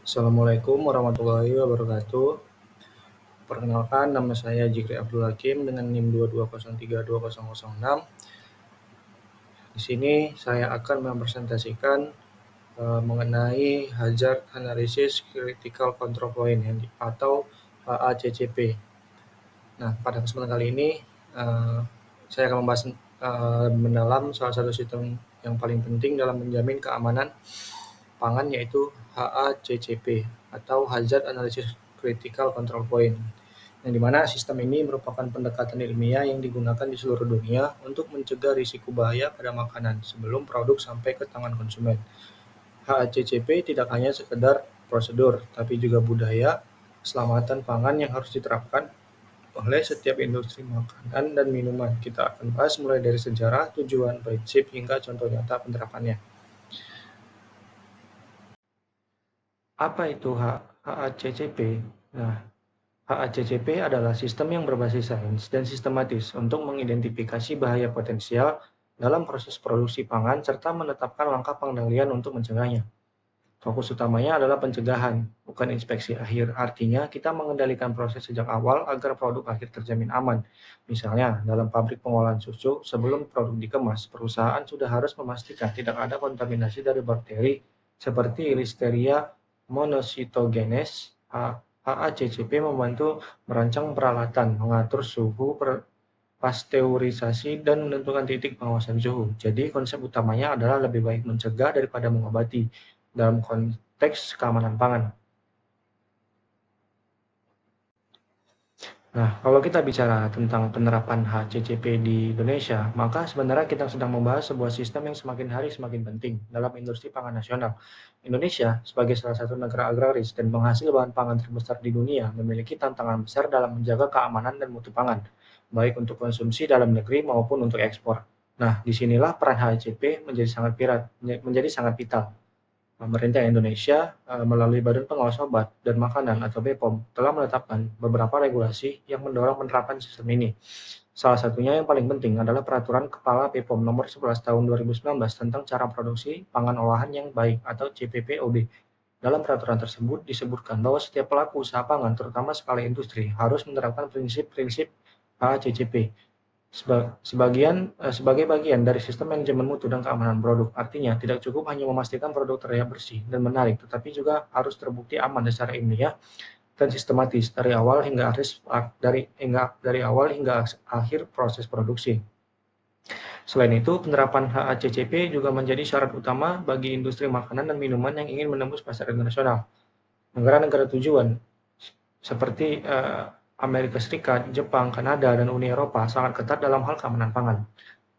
Assalamualaikum warahmatullahi wabarakatuh. Perkenalkan, nama saya Jikri Abdul Hakim dengan NIM 220322006. Di sini saya akan mempresentasikan mengenai Hazard Analysis Critical Control Point atau HACCP. Nah, pada kesempatan kali ini saya akan membahas mendalam salah satu sistem yang paling penting dalam menjamin keamanan pangan, yaitu HACCP atau Hazard Analysis Critical Control Point, yang dimana sistem ini merupakan pendekatan ilmiah yang digunakan di seluruh dunia untuk mencegah risiko bahaya pada makanan sebelum produk sampai ke tangan konsumen. HACCP tidak hanya sekedar prosedur, tapi juga budaya keselamatan pangan yang harus diterapkan oleh setiap industri makanan dan minuman. Kita akan bahas mulai dari sejarah, tujuan, prinsip, hingga contoh nyata penerapannya. Apa itu HACCP? Nah, HACCP adalah sistem yang berbasis sains dan sistematis untuk mengidentifikasi bahaya potensial dalam proses produksi pangan serta menetapkan langkah pengendalian untuk mencegahnya. Fokus utamanya adalah pencegahan, bukan inspeksi akhir. Artinya, kita mengendalikan proses sejak awal agar produk akhir terjamin aman. Misalnya, dalam pabrik pengolahan susu, sebelum produk dikemas, perusahaan sudah harus memastikan tidak ada kontaminasi dari bakteri seperti Listeria monocytogenes. HACCP membantu merancang peralatan, mengatur suhu, pasteurisasi, dan menentukan titik pengawasan suhu. Jadi konsep utamanya adalah lebih baik mencegah daripada mengobati dalam konteks keamanan pangan. Nah, kalau kita bicara tentang penerapan HACCP di Indonesia, maka sebenarnya kita sedang membahas sebuah sistem yang semakin hari semakin penting dalam industri pangan nasional. Indonesia, sebagai salah satu negara agraris dan penghasil bahan pangan terbesar di dunia, memiliki tantangan besar dalam menjaga keamanan dan mutu pangan, baik untuk konsumsi dalam negeri maupun untuk ekspor. Nah, disinilah peran HACCP menjadi sangat vital. Pemerintah Indonesia melalui Badan Pengawas Obat dan Makanan atau BPOM telah menetapkan beberapa regulasi yang mendorong penerapan sistem ini. Salah satunya yang paling penting adalah Peraturan Kepala BPOM Nomor 11 Tahun 2019 tentang cara produksi pangan olahan yang baik atau CPPOB. Dalam peraturan tersebut disebutkan bahwa setiap pelaku usaha pangan, terutama skala industri, harus menerapkan prinsip-prinsip HACCP sebagai bagian dari sistem manajemen mutu dan keamanan produk. Artinya, tidak cukup hanya memastikan produk terlihat bersih dan menarik, tetapi juga harus terbukti aman secara ilmiah dan sistematis dari awal hingga akhir proses produksi. Selain itu, penerapan HACCP juga menjadi syarat utama bagi industri makanan dan minuman yang ingin menembus pasar internasional. Negara-negara tujuan seperti Amerika Serikat, Jepang, Kanada, dan Uni Eropa sangat ketat dalam hal keamanan pangan.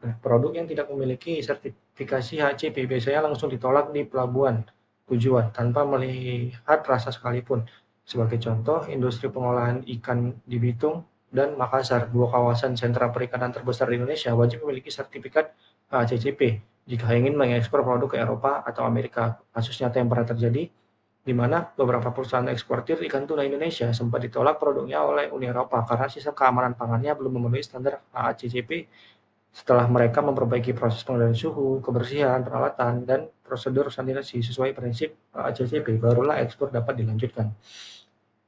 Nah, produk yang tidak memiliki sertifikasi HACCP biasanya langsung ditolak di pelabuhan tujuan tanpa melihat rasa sekalipun. Sebagai contoh, industri pengolahan ikan di Bitung dan Makassar, dua kawasan sentra perikanan terbesar di Indonesia, wajib memiliki sertifikat HACCP jika ingin mengekspor produk ke Eropa atau Amerika. Kasus nyata yang pernah terjadi di mana beberapa perusahaan eksportir ikan tuna Indonesia sempat ditolak produknya oleh Uni Eropa karena sistem keamanan pangannya belum memenuhi standar HACCP. Setelah mereka memperbaiki proses pengendalian suhu, kebersihan, peralatan, dan prosedur sanitasi sesuai prinsip HACCP, barulah ekspor dapat dilanjutkan.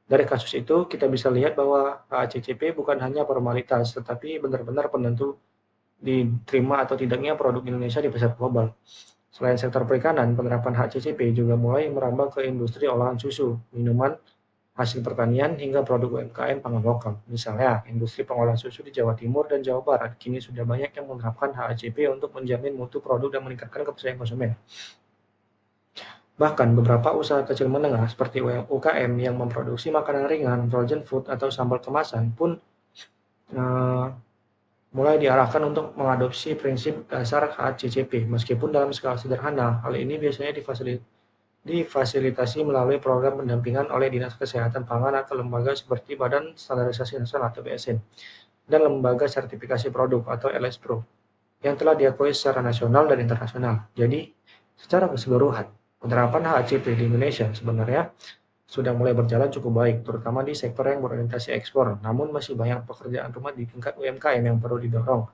Dari kasus itu, kita bisa lihat bahwa HACCP bukan hanya formalitas, tetapi benar-benar penentu diterima atau tidaknya produk Indonesia di pasar global. Selain sektor perikanan, penerapan HACCP juga mulai merambah ke industri olahan susu, minuman, hasil pertanian, hingga produk UMKM pangan lokal. Misalnya, industri pengolahan susu di Jawa Timur dan Jawa Barat kini sudah banyak yang menerapkan HACCP untuk menjamin mutu produk dan meningkatkan kepercayaan konsumen. Bahkan beberapa usaha kecil menengah seperti UKM yang memproduksi makanan ringan, frozen food, atau sambal kemasan pun eh, mulai diarahkan untuk mengadopsi prinsip dasar HACCP. Meskipun dalam skala sederhana, hal ini biasanya difasilitasi melalui program pendampingan oleh Dinas Kesehatan Pangan atau lembaga seperti Badan Standarisasi Nasional atau BSN dan Lembaga Sertifikasi Produk atau LSPRO yang telah diakui secara nasional dan internasional. Jadi, secara keseluruhan, penerapan HACCP di Indonesia sebenarnya sudah mulai berjalan cukup baik, terutama di sektor yang berorientasi ekspor. Namun masih banyak pekerjaan rumah di tingkat UMKM yang perlu didorong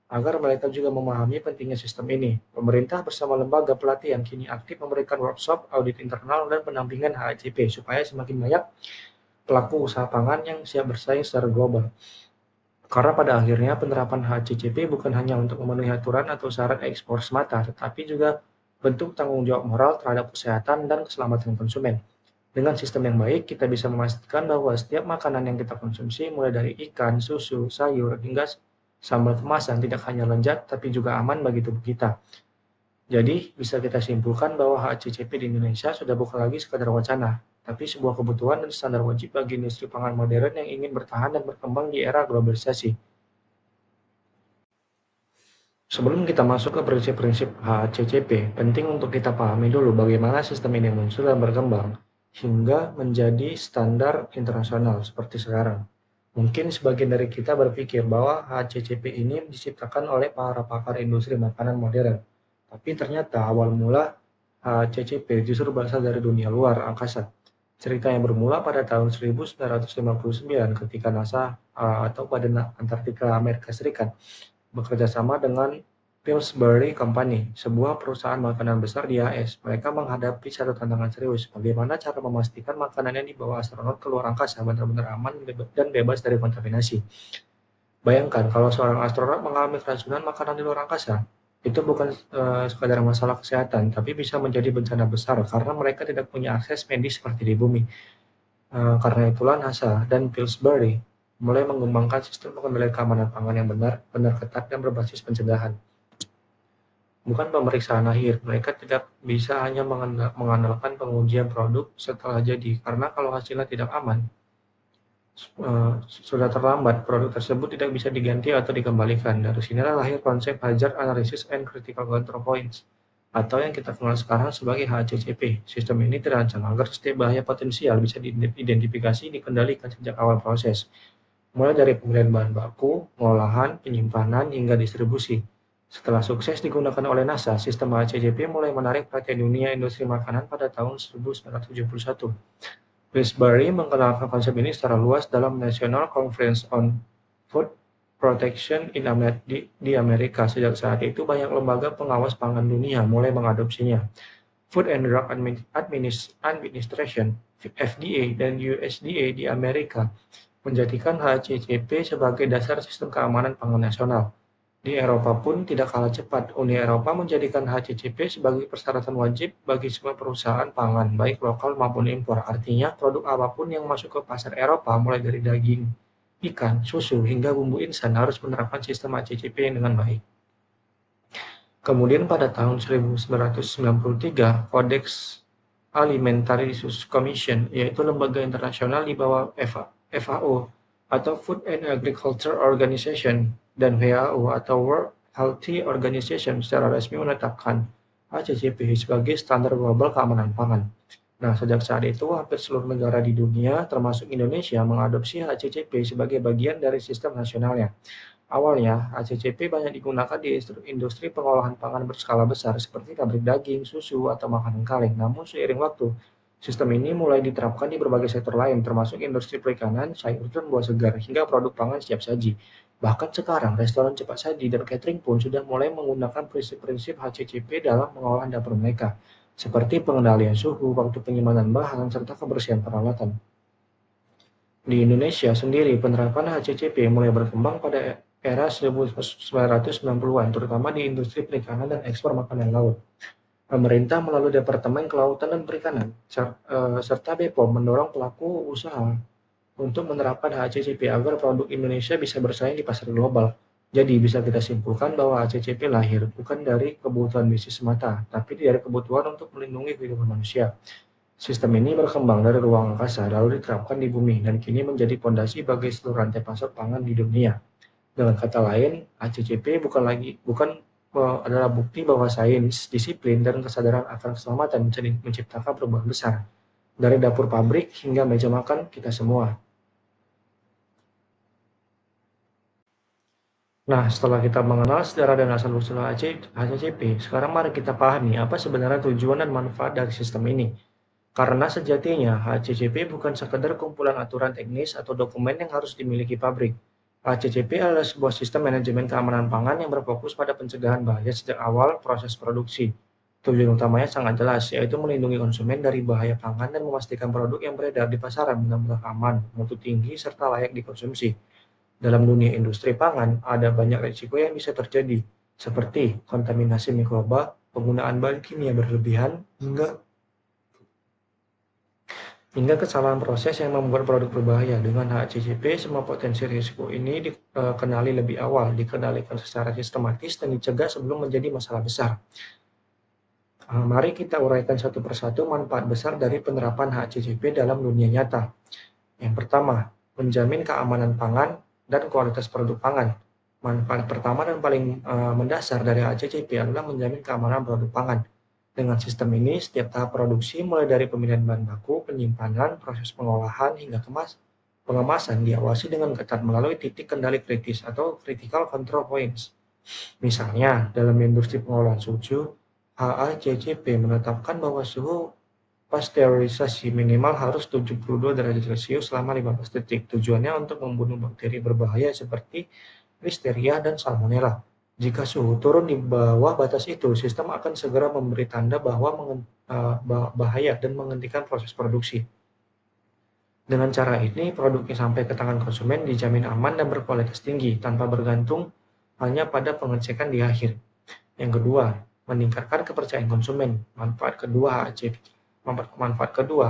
Agar mereka juga memahami pentingnya sistem ini, pemerintah bersama lembaga pelatihan kini aktif memberikan workshop, audit internal, dan pendampingan HACCP supaya semakin banyak pelaku usaha pangan yang siap bersaing secara global. Karena pada akhirnya penerapan HACCP bukan hanya untuk memenuhi aturan atau syarat ekspor semata, tetapi juga bentuk tanggung jawab moral terhadap kesehatan dan keselamatan konsumen. Dengan sistem yang baik, kita bisa memastikan bahwa setiap makanan yang kita konsumsi, mulai dari ikan, susu, sayur, hingga sambal kemasan, tidak hanya lezat, tapi juga aman bagi tubuh kita. Jadi, bisa kita simpulkan bahwa HACCP di Indonesia sudah bukan lagi sekadar wacana, tapi sebuah kebutuhan dan standar wajib bagi industri pangan modern yang ingin bertahan dan berkembang di era globalisasi. Sebelum kita masuk ke prinsip-prinsip HACCP, penting untuk kita pahami dulu bagaimana sistem ini muncul dan berkembang hingga menjadi standar internasional seperti sekarang. Mungkin sebagian dari kita berpikir bahwa HACCP ini diciptakan oleh para pakar industri makanan modern. Tapi ternyata awal mula HACCP justru berasal dari dunia luar angkasa. Cerita yang bermula pada tahun 1959 ketika NASA atau Badan Antartika Amerika Serikat bekerja sama dengan Pillsbury Company, sebuah perusahaan makanan besar di AS. Mereka menghadapi satu tantangan serius, bagaimana cara memastikan makanan yang dibawa astronot ke luar angkasa benar-benar aman dan bebas dari kontaminasi. Bayangkan kalau seorang astronot mengalami keracunan makanan di luar angkasa, itu bukan sekadar masalah kesehatan, tapi bisa menjadi bencana besar karena mereka tidak punya akses medis seperti di bumi. Karena itulah NASA dan Pillsbury mulai mengembangkan sistem pengendalian keamanan pangan yang benar ketat dan berbasis pencegahan. Bukan pemeriksaan akhir, mereka tidak bisa hanya mengandalkan pengujian produk setelah jadi, karena kalau hasilnya tidak aman, sudah terlambat, produk tersebut tidak bisa diganti atau dikembalikan. Dari sinilah lahir konsep Hazard Analysis and Critical Control Points, atau yang kita kenal sekarang sebagai HACCP. Sistem ini terancam agar setiap bahaya potensial bisa diidentifikasi, dikendalikan sejak awal proses, mulai dari pemilihan bahan baku, pengolahan, penyimpanan, hingga distribusi. Setelah sukses digunakan oleh NASA, sistem HACCP mulai menarik perhatian dunia industri makanan pada tahun 1971. Pillsbury mengenalkan konsep ini secara luas dalam National Conference on Food Protection di Amerika. Sejak saat itu, banyak lembaga pengawas pangan dunia mulai mengadopsinya. Food and Drug Administration (FDA) dan USDA di Amerika menjadikan HACCP sebagai dasar sistem keamanan pangan nasional. Di Eropa pun tidak kalah cepat, Uni Eropa menjadikan HACCP sebagai persyaratan wajib bagi semua perusahaan pangan, baik lokal maupun impor. Artinya, produk apapun yang masuk ke pasar Eropa, mulai dari daging, ikan, susu, hingga bumbu instan harus menerapkan sistem HACCP yang dengan baik. Kemudian pada tahun 1993, Codex Alimentarius Commission, yaitu lembaga internasional di bawah FAO atau Food and Agriculture Organization dan WHO atau World Health Organization secara resmi menetapkan HACCP sebagai standar global keamanan pangan. Nah, sejak saat itu hampir seluruh negara di dunia, termasuk Indonesia, mengadopsi HACCP sebagai bagian dari sistem nasionalnya. Awalnya, HACCP banyak digunakan di industri pengolahan pangan berskala besar seperti pabrik daging, susu, atau makanan kaleng. Namun seiring waktu, sistem ini mulai diterapkan di berbagai sektor lain, termasuk industri perikanan, sayur dan buah segar, hingga produk pangan siap saji. Bahkan sekarang, restoran cepat saji dan catering pun sudah mulai menggunakan prinsip-prinsip HACCP dalam pengolahan dapur mereka, seperti pengendalian suhu, waktu penyimpanan bahan, serta kebersihan peralatan. Di Indonesia sendiri, penerapan HACCP mulai berkembang pada era 1990-an, terutama di industri perikanan dan ekspor makanan laut. Pemerintah melalui Departemen Kelautan dan Perikanan serta BPOM mendorong pelaku usaha untuk menerapkan HACCP agar produk Indonesia bisa bersaing di pasar global. Jadi bisa kita simpulkan bahwa HACCP lahir bukan dari kebutuhan bisnis semata, tapi dari kebutuhan untuk melindungi kehidupan manusia. Sistem ini berkembang dari ruang angkasa lalu diterapkan di bumi dan kini menjadi fondasi bagi seluruh rantai pasok pangan di dunia. Dengan kata lain, HACCP adalah bukti bahwa sains, disiplin, dan kesadaran akan keselamatan bisa menciptakan perubahan besar dari dapur pabrik hingga meja makan kita semua. Nah, setelah kita mengenal sejarah dan asal-usul HACCP, sekarang mari kita pahami apa sebenarnya tujuan dan manfaat dari sistem ini. Karena sejatinya, HACCP bukan sekedar kumpulan aturan teknis atau dokumen yang harus dimiliki pabrik. HACCP adalah sebuah sistem manajemen keamanan pangan yang berfokus pada pencegahan bahaya sejak awal proses produksi. Tujuan utamanya sangat jelas, yaitu melindungi konsumen dari bahaya pangan dan memastikan produk yang beredar di pasaran benar-benar aman, mutu tinggi, serta layak dikonsumsi. Dalam dunia industri pangan, ada banyak risiko yang bisa terjadi, seperti kontaminasi mikroba, penggunaan bahan kimia berlebihan, hingga kesalahan proses yang membuat produk berbahaya. Dengan HACCP, semua potensi risiko ini dikenali lebih awal, dikendalikan secara sistematis, dan dicegah sebelum menjadi masalah besar. Mari kita uraikan satu persatu manfaat besar dari penerapan HACCP dalam dunia nyata. Yang pertama, menjamin keamanan pangan dan kualitas produk pangan. Manfaat pertama dan paling mendasar dari HACCP adalah menjamin keamanan produk pangan. Dengan sistem ini, setiap tahap produksi, mulai dari pemilihan bahan baku, penyimpanan, proses pengolahan, hingga pengemasan diawasi dengan ketat melalui titik kendali kritis atau critical control points. Misalnya, dalam industri pengolahan susu, HACCP menetapkan bahwa suhu pasteurisasi minimal harus 72 derajat Celcius selama 15 detik. Tujuannya untuk membunuh bakteri berbahaya seperti Listeria dan Salmonella. Jika suhu turun di bawah batas itu, sistem akan segera memberi tanda bahwa bahaya dan menghentikan proses produksi. Dengan cara ini, produk yang sampai ke tangan konsumen dijamin aman dan berkualitas tinggi, tanpa bergantung hanya pada pengecekan di akhir. Yang kedua, meningkatkan kepercayaan konsumen. Manfaat kedua,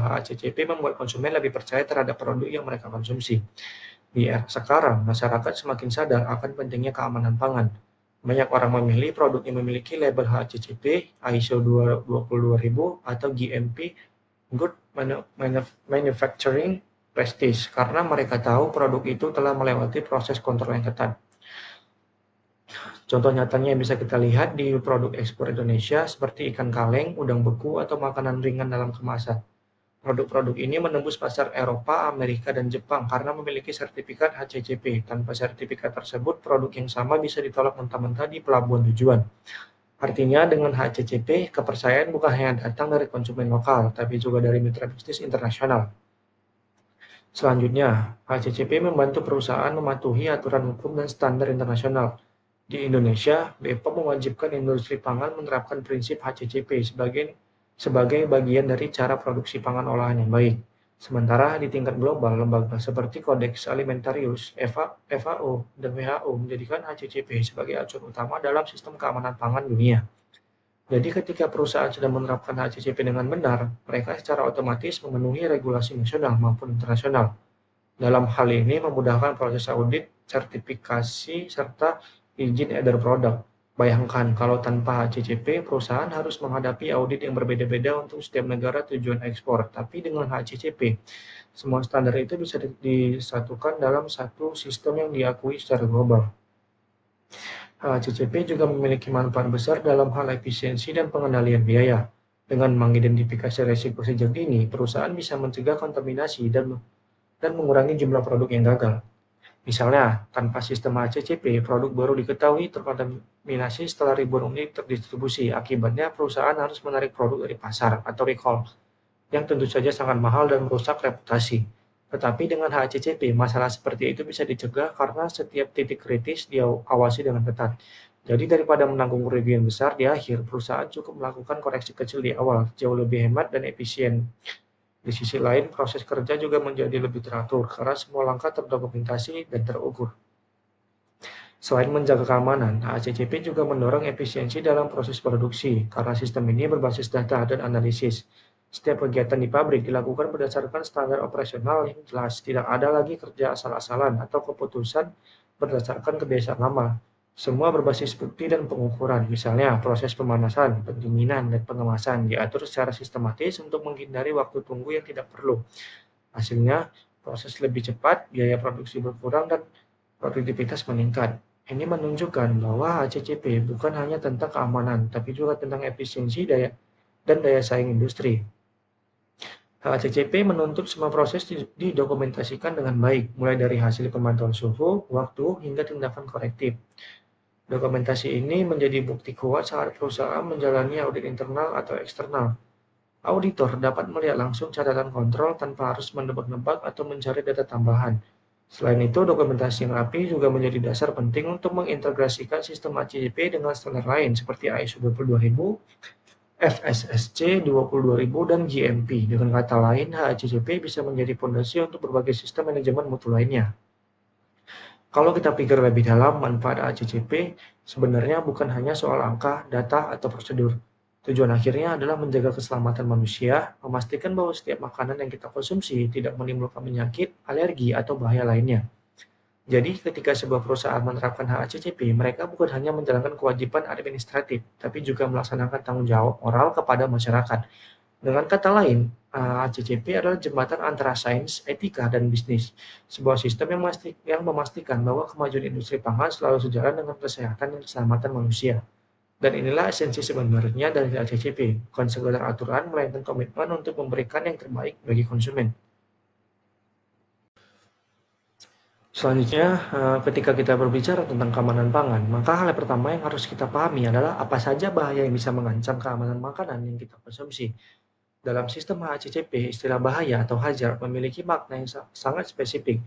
HACCP membuat konsumen lebih percaya terhadap produk yang mereka konsumsi. Di era sekarang, masyarakat semakin sadar akan pentingnya keamanan pangan. Banyak orang memilih produk yang memiliki label HACCP, ISO 22000, atau GMP, Good Manufacturing Prestige, karena mereka tahu produk itu telah melewati proses kontrol yang ketat. Contoh nyatanya yang bisa kita lihat di produk ekspor Indonesia seperti ikan kaleng, udang beku, atau makanan ringan dalam kemasan. Produk-produk ini menembus pasar Eropa, Amerika, dan Jepang karena memiliki sertifikat HACCP. Tanpa sertifikat tersebut, produk yang sama bisa ditolak mentah-mentah di pelabuhan tujuan. Artinya, dengan HACCP, kepercayaan bukan hanya datang dari konsumen lokal, tapi juga dari mitra bisnis internasional. Selanjutnya, HACCP membantu perusahaan mematuhi aturan hukum dan standar internasional. Di Indonesia, BPOM mewajibkan industri pangan menerapkan prinsip HACCP sebagai bagian dari cara produksi pangan olahan yang baik. Sementara di tingkat global, lembaga seperti Codex Alimentarius, FAO, dan WHO menjadikan HACCP sebagai acuan utama dalam sistem keamanan pangan dunia. Jadi ketika perusahaan sudah menerapkan HACCP dengan benar, mereka secara otomatis memenuhi regulasi nasional maupun internasional. Dalam hal ini memudahkan proses audit, sertifikasi, serta izin edar produk. Bayangkan kalau tanpa HACCP, perusahaan harus menghadapi audit yang berbeda-beda untuk setiap negara tujuan ekspor. Tapi dengan HACCP, semua standar itu bisa disatukan dalam satu sistem yang diakui secara global. HACCP juga memiliki manfaat besar dalam hal efisiensi dan pengendalian biaya. Dengan mengidentifikasi risiko sejak dini, perusahaan bisa mencegah kontaminasi dan mengurangi jumlah produk yang gagal. Misalnya, tanpa sistem HACCP, produk baru diketahui terkontaminasi setelah ribuan unit terdistribusi. Akibatnya, perusahaan harus menarik produk dari pasar atau recall, yang tentu saja sangat mahal dan merusak reputasi. Tetapi dengan HACCP, masalah seperti itu bisa dicegah karena setiap titik kritis diawasi dengan ketat. Jadi daripada menanggung kerugian besar di akhir, perusahaan cukup melakukan koreksi kecil di awal, jauh lebih hemat dan efisien. Di sisi lain, proses kerja juga menjadi lebih teratur karena semua langkah terdokumentasi dan terukur. Selain menjaga keamanan, HACCP juga mendorong efisiensi dalam proses produksi karena sistem ini berbasis data dan analisis. Setiap kegiatan di pabrik dilakukan berdasarkan standar operasional yang jelas, tidak ada lagi kerja asal-asalan atau keputusan berdasarkan kebiasaan lama. Semua berbasis bukti dan pengukuran, misalnya proses pemanasan, pendinginan, dan pengemasan diatur secara sistematis untuk menghindari waktu tunggu yang tidak perlu. Hasilnya, proses lebih cepat, biaya produksi berkurang, dan produktivitas meningkat. Ini menunjukkan bahwa HACCP bukan hanya tentang keamanan, tapi juga tentang efisiensi dan daya saing industri. HACCP menuntut semua proses didokumentasikan dengan baik, mulai dari hasil pemantauan suhu, waktu, hingga tindakan korektif. Dokumentasi ini menjadi bukti kuat saat perusahaan menjalani audit internal atau eksternal. Auditor dapat melihat langsung catatan kontrol tanpa harus menebak-nebak atau mencari data tambahan. Selain itu, dokumentasi yang rapi juga menjadi dasar penting untuk mengintegrasikan sistem HACCP dengan standar lain seperti ISO 22000, FSSC 22000, dan GMP. Dengan kata lain, HACCP bisa menjadi fondasi untuk berbagai sistem manajemen mutu lainnya. Kalau kita pikir lebih dalam, manfaat HACCP sebenarnya bukan hanya soal angka, data, atau prosedur. Tujuan akhirnya adalah menjaga keselamatan manusia, memastikan bahwa setiap makanan yang kita konsumsi tidak menimbulkan penyakit, alergi, atau bahaya lainnya. Jadi, ketika sebuah perusahaan menerapkan HACCP, mereka bukan hanya menjalankan kewajiban administratif, tapi juga melaksanakan tanggung jawab moral kepada masyarakat. Dengan kata lain, HACCP adalah jembatan antara sains, etika, dan bisnis. Sebuah sistem yang memastikan bahwa kemajuan industri pangan selalu sejalan dengan kesehatan dan keselamatan manusia. Dan inilah esensi sebenarnya dari HACCP, bukan sekedar aturan, melainkan komitmen untuk memberikan yang terbaik bagi konsumen. Selanjutnya, ketika kita berbicara tentang keamanan pangan, maka hal pertama yang harus kita pahami adalah apa saja bahaya yang bisa mengancam keamanan makanan yang kita konsumsi. Dalam sistem HACCP, istilah bahaya atau hazard memiliki makna yang sangat spesifik.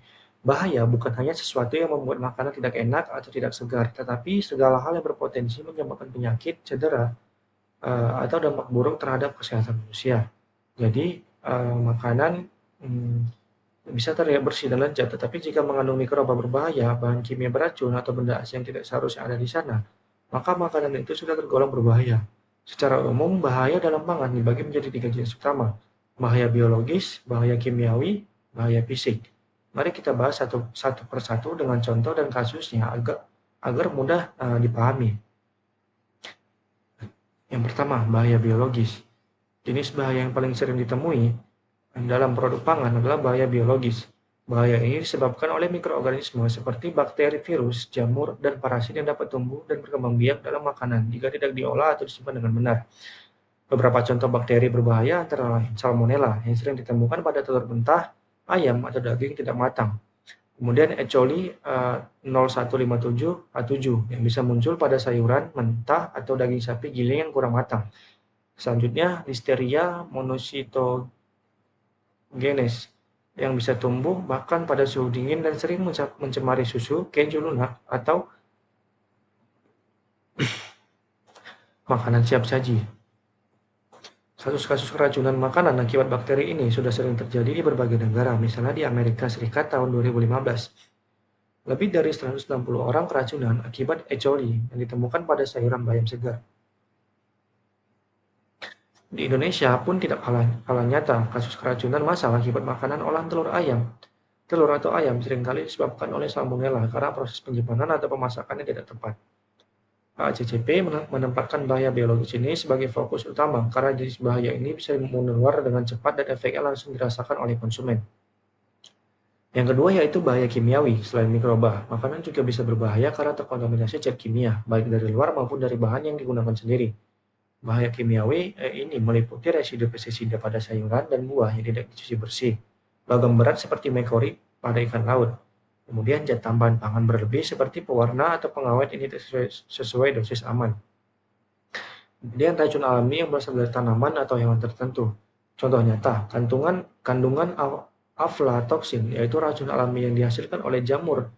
Bahaya bukan hanya sesuatu yang membuat makanan tidak enak atau tidak segar, tetapi segala hal yang berpotensi menyebabkan penyakit, cedera, atau dampak buruk terhadap kesehatan manusia. Jadi, makanan mm, bisa terlihat bersih dan lezat, tetapi jika mengandung mikroba berbahaya, bahan kimia beracun, atau benda asing yang tidak seharusnya ada di sana, maka makanan itu sudah tergolong berbahaya. Secara umum, bahaya dalam pangan dibagi menjadi 3 jenis utama: bahaya biologis, bahaya kimiawi, bahaya fisik. Mari kita bahas satu persatu dengan contoh dan kasusnya agar mudah dipahami. Yang pertama, bahaya biologis. Jenis bahaya yang paling sering ditemui dalam produk pangan adalah bahaya biologis. Bahaya ini disebabkan oleh mikroorganisme seperti bakteri, virus, jamur, dan parasit yang dapat tumbuh dan berkembang biak dalam makanan jika tidak diolah atau disimpan dengan benar. Beberapa contoh bakteri berbahaya antara lain Salmonella yang sering ditemukan pada telur mentah, ayam, atau daging tidak matang. Kemudian E. coli 0157H7 yang bisa muncul pada sayuran mentah atau daging sapi giling yang kurang matang. Selanjutnya, Listeria monocytogenes yang bisa tumbuh bahkan pada suhu dingin dan sering mencemari susu, keju lunak, atau makanan siap saji. Kasus-kasus keracunan makanan akibat bakteri ini sudah sering terjadi di berbagai negara, misalnya di Amerika Serikat tahun 2015. Lebih dari 160 orang keracunan akibat E. coli yang ditemukan pada sayuran bayam segar. Di Indonesia pun tidak kalah nyata kasus keracunan massal akibat makanan olahan telur ayam. Telur atau ayam seringkali disebabkan oleh salmonella karena proses penyimpanan atau pemasakannya tidak tepat. HACCP menempatkan bahaya biologis ini sebagai fokus utama karena jenis bahaya ini bisa menular dengan cepat dan efeknya langsung dirasakan oleh konsumen. Yang kedua yaitu bahaya kimiawi. Selain mikroba, makanan juga bisa berbahaya karena terkontaminasi zat kimia, baik dari luar maupun dari bahan yang digunakan sendiri. Bahaya kimiawi ini meliputi residu pestisida pada sayuran dan buah yang tidak dicuci bersih, logam berat seperti merkuri pada ikan laut, kemudian zat tambahan pangan berlebih seperti pewarna atau pengawet ini sesuai dosis aman. Kemudian racun alami yang berasal dari tanaman atau hewan tertentu. Contoh nyata, kandungan aflatoksin, yaitu racun alami yang dihasilkan oleh jamur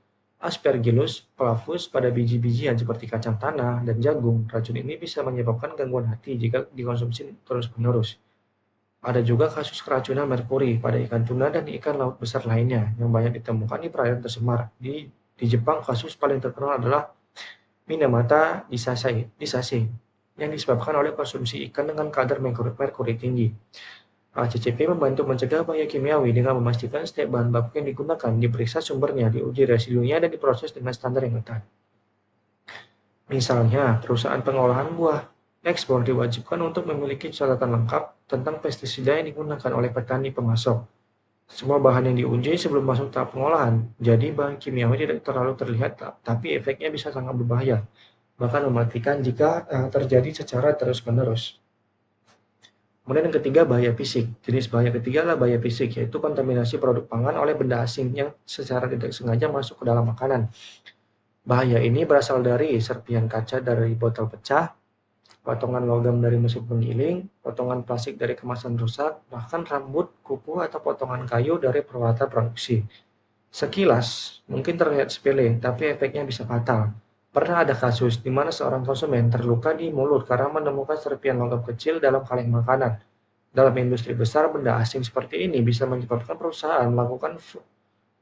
Aspergillus flavus pada biji-bijian seperti kacang tanah dan jagung. Racun ini bisa menyebabkan gangguan hati jika dikonsumsi terus-menerus. Ada juga kasus keracunan merkuri pada ikan tuna dan ikan laut besar lainnya yang banyak ditemukan di perairan tercemar. Di Jepang, kasus paling terkenal adalah Minamata disase yang disebabkan oleh konsumsi ikan dengan kadar merkuri tinggi. HACCP membantu mencegah bahaya kimiawi dengan memastikan setiap bahan baku yang digunakan diperiksa sumbernya, diuji residunya, dan diproses dengan standar yang ketat. Misalnya, perusahaan pengolahan buah ekspor diwajibkan untuk memiliki catatan lengkap tentang pestisida yang digunakan oleh petani pemasok. Semua bahan yang diuji sebelum masuk tahap pengolahan, jadi bahan kimiawi tidak terlalu terlihat, tapi efeknya bisa sangat berbahaya, bahkan mematikan jika terjadi secara terus-menerus. Kemudian yang ketiga, bahaya fisik. Jenis bahaya ketiga adalah bahaya fisik, yaitu kontaminasi produk pangan oleh benda asing yang secara tidak sengaja masuk ke dalam makanan. Bahaya ini berasal dari serpihan kaca dari botol pecah, potongan logam dari mesin penggiling, potongan plastik dari kemasan rusak, bahkan rambut, kuku, atau potongan kayu dari peralatan produksi. Sekilas, mungkin terlihat sepele, tapi efeknya bisa fatal. Pernah ada kasus di mana seorang konsumen terluka di mulut karena menemukan serpihan logam kecil dalam kaleng makanan. Dalam industri besar, benda asing seperti ini bisa menyebabkan perusahaan melakukan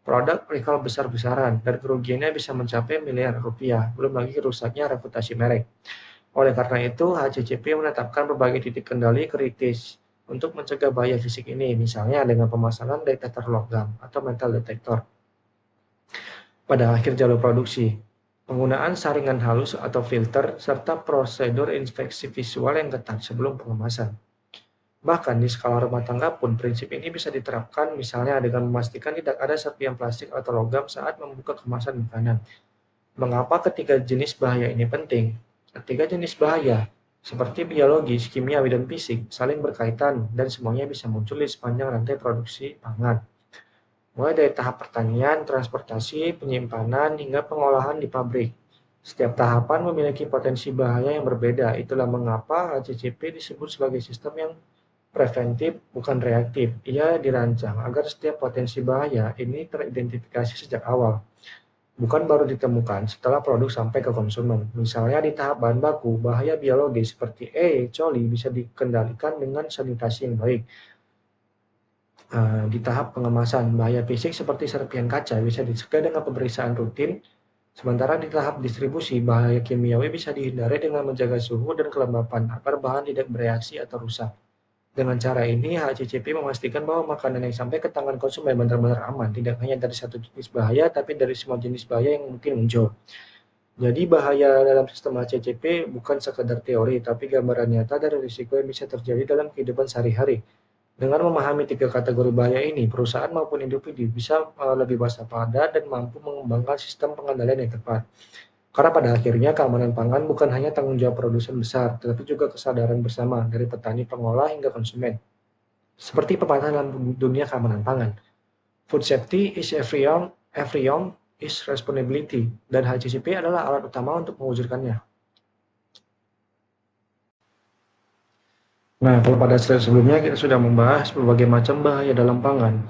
produk recall besar-besaran dan kerugiannya bisa mencapai miliar rupiah, belum lagi rusaknya reputasi merek. Oleh karena itu, HACCP menetapkan berbagai titik kendali kritis untuk mencegah bahaya fisik ini, misalnya dengan pemasangan detektor logam atau metal detector pada akhir jalur produksi, penggunaan saringan halus atau filter, serta prosedur inspeksi visual yang ketat sebelum pengemasan. Bahkan di skala rumah tangga pun prinsip ini bisa diterapkan, misalnya dengan memastikan tidak ada serpihan plastik atau logam saat membuka kemasan makanan. Mengapa ketiga jenis bahaya ini penting? Ketiga jenis bahaya, seperti biologis, kimiawi, dan fisik, saling berkaitan dan semuanya bisa muncul di sepanjang rantai produksi pangan. Mulai dari tahap pertanian, transportasi, penyimpanan, hingga pengolahan di pabrik. Setiap tahapan memiliki potensi bahaya yang berbeda. Itulah mengapa HACCP disebut sebagai sistem yang preventif, bukan reaktif. Ia dirancang agar setiap potensi bahaya ini teridentifikasi sejak awal, bukan baru ditemukan setelah produk sampai ke konsumen. Misalnya di tahap bahan baku, bahaya biologis seperti E. coli bisa dikendalikan dengan sanitasi yang baik. Di tahap pengemasan, bahaya fisik seperti serpihan kaca bisa dicegah dengan pemeriksaan rutin, sementara di tahap distribusi, bahaya kimiawi bisa dihindari dengan menjaga suhu dan kelembapan agar bahan tidak bereaksi atau rusak. Dengan cara ini, HACCP memastikan bahwa makanan yang sampai ke tangan konsumen benar-benar aman, tidak hanya dari satu jenis bahaya, tapi dari semua jenis bahaya yang mungkin muncul. Jadi bahaya dalam sistem HACCP bukan sekedar teori, tapi gambaran nyata dari risiko yang bisa terjadi dalam kehidupan sehari-hari. Dengan memahami tiga kategori bahaya ini, perusahaan maupun individu bisa lebih waspada dan mampu mengembangkan sistem pengendalian yang tepat. Karena pada akhirnya keamanan pangan bukan hanya tanggung jawab produsen besar, tetapi juga kesadaran bersama dari petani, pengolah, hingga konsumen. Seperti pepatah dalam dunia keamanan pangan, food safety is everyone is responsibility, dan HACCP adalah alat utama untuk mewujudkannya. Nah, kalau pada slide sebelumnya kita sudah membahas berbagai macam bahaya dalam pangan,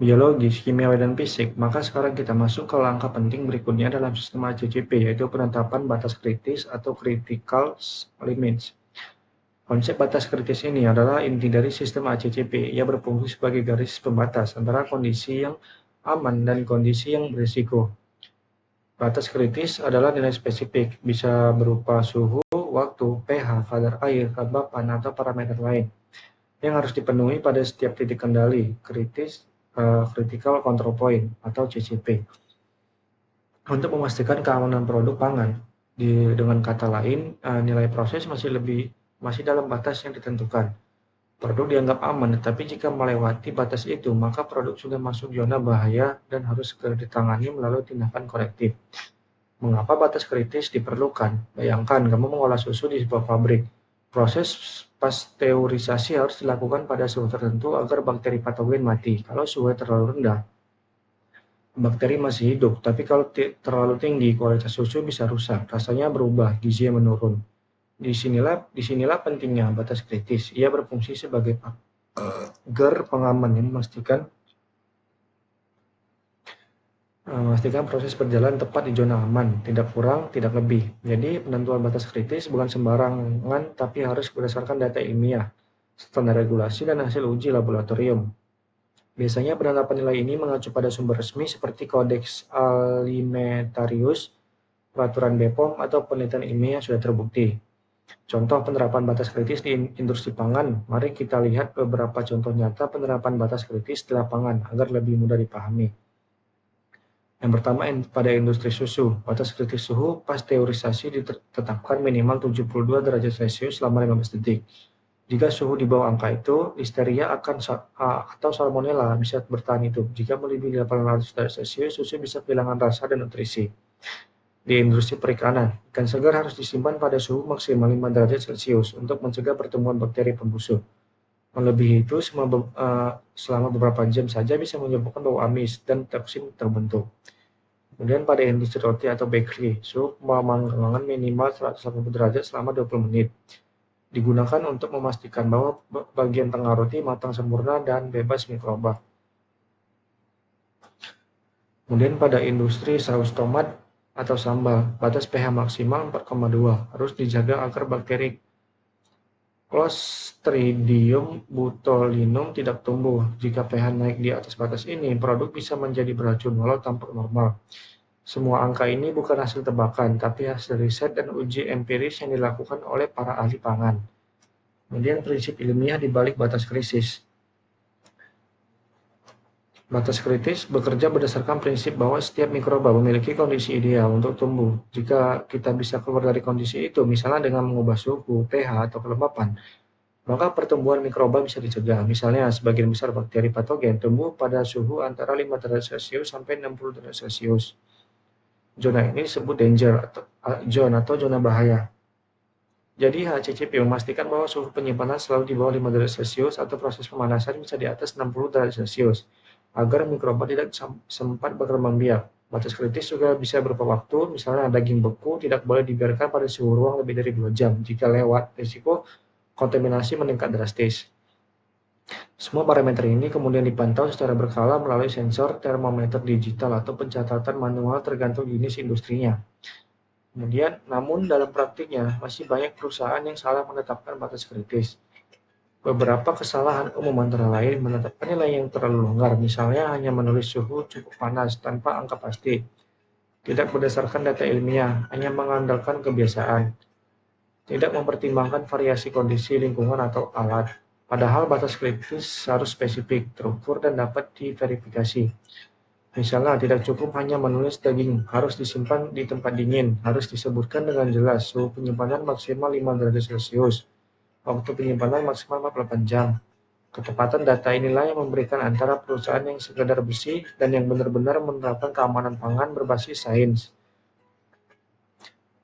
biologis, kimiawi, dan fisik, maka sekarang kita masuk ke langkah penting berikutnya dalam sistem HACCP, yaitu penetapan batas kritis atau critical limits. Konsep batas kritis ini adalah inti dari sistem HACCP. Ia berfungsi sebagai garis pembatas antara kondisi yang aman dan kondisi yang berisiko. Batas kritis adalah nilai spesifik, bisa berupa suhu, waktu, pH, kadar air, kelembapan, atau parameter lain yang harus dipenuhi pada setiap titik kendali kritis, critical control point atau CCP, untuk memastikan keamanan produk pangan. Dengan kata lain, nilai proses masih dalam batas yang ditentukan. Produk dianggap aman, tetapi jika melewati batas itu, maka produk sudah masuk zona bahaya dan harus segera ditangani melalui tindakan korektif. Mengapa batas kritis diperlukan? Bayangkan kamu mengolah susu di sebuah pabrik. Proses pasteurisasi harus dilakukan pada suhu tertentu agar bakteri patogen mati. Kalau suhu terlalu rendah, bakteri masih hidup, tapi kalau terlalu tinggi, kualitas susu bisa rusak, rasanya berubah, gizinya menurun. Disinilah pentingnya batas kritis. Ia berfungsi sebagai pagar pengaman yang memastikan proses berjalan tepat di zona aman, tidak kurang, tidak lebih. Jadi penentuan batas kritis bukan sembarangan, tapi harus berdasarkan data ilmiah, standar regulasi, dan hasil uji laboratorium. Biasanya penetapan nilai ini mengacu pada sumber resmi seperti Codex Alimentarius, peraturan BPOM, atau penelitian ilmiah yang sudah terbukti. Contoh penerapan batas kritis di industri pangan. Mari kita lihat beberapa contoh nyata penerapan batas kritis di lapangan agar lebih mudah dipahami. Yang pertama, pada industri susu, batas kritis suhu pasteurisasi ditetapkan minimal 72 derajat Celcius selama 15 detik. Jika suhu di bawah angka itu, listeria atau salmonella bisa bertahan hidup. Jika melebihi 800 derajat Celcius, susu bisa kehilangan rasa dan nutrisi. Di industri perikanan, ikan segar harus disimpan pada suhu maksimal 5 derajat Celcius untuk mencegah pertumbuhan bakteri pembusuk. Melebihi itu selama beberapa jam saja bisa menyebabkan bau amis dan toksin terbentuk. Kemudian pada industri roti atau bakery, suhu pemanggangan minimal 180 derajat selama 20 menit. Digunakan untuk memastikan bahwa bagian tengah roti matang sempurna dan bebas mikroba. Kemudian pada industri saus tomat atau sambal, batas pH maksimal 4,2 harus dijaga agar bakteri Clostridium botulinum tidak tumbuh. Jika pH naik di atas batas ini, produk bisa menjadi beracun walau tampak normal. Semua angka ini bukan hasil tebakan, tapi hasil riset dan uji empiris yang dilakukan oleh para ahli pangan. Kemudian prinsip ilmiah di balik batas krisis. Batas kritis bekerja berdasarkan prinsip bahwa setiap mikroba memiliki kondisi ideal untuk tumbuh. Jika kita bisa keluar dari kondisi itu, misalnya dengan mengubah suhu, pH, atau kelembapan, maka pertumbuhan mikroba bisa dicegah. Misalnya, sebagian besar bakteri patogen tumbuh pada suhu antara 5 derajat Celcius sampai 60 derajat Celcius. Zona ini disebut danger zone atau zona bahaya. Jadi HACCP memastikan bahwa suhu penyimpanan selalu di bawah 5 derajat Celcius atau proses pemanasan bisa di atas 60 derajat Celcius agar mikroba tidak sempat berkembang biak. Batas kritis juga bisa berupa waktu, misalnya daging beku tidak boleh dibiarkan pada suhu ruang lebih dari 2 jam. Jika lewat, risiko kontaminasi meningkat drastis. Semua parameter ini kemudian dipantau secara berkala melalui sensor termometer digital atau pencatatan manual tergantung jenis industrinya. Kemudian, namun dalam praktiknya masih banyak perusahaan yang salah menetapkan batas kritis. Beberapa kesalahan umum antara lain menetapkan nilai yang terlalu longgar, misalnya hanya menulis suhu cukup panas tanpa angka pasti, tidak berdasarkan data ilmiah, hanya mengandalkan kebiasaan, tidak mempertimbangkan variasi kondisi lingkungan atau alat. Padahal batas kritis harus spesifik, terukur, dan dapat diverifikasi. Misalnya, tidak cukup hanya menulis daging harus disimpan di tempat dingin, harus disebutkan dengan jelas suhu penyimpanan maksimal 5 derajat Celcius, waktu penyimpanan maksimal 48 jam. Ketepatan data inilah yang memberikan antara perusahaan yang sekedar bersih dan yang benar-benar menerapkan keamanan pangan berbasis sains.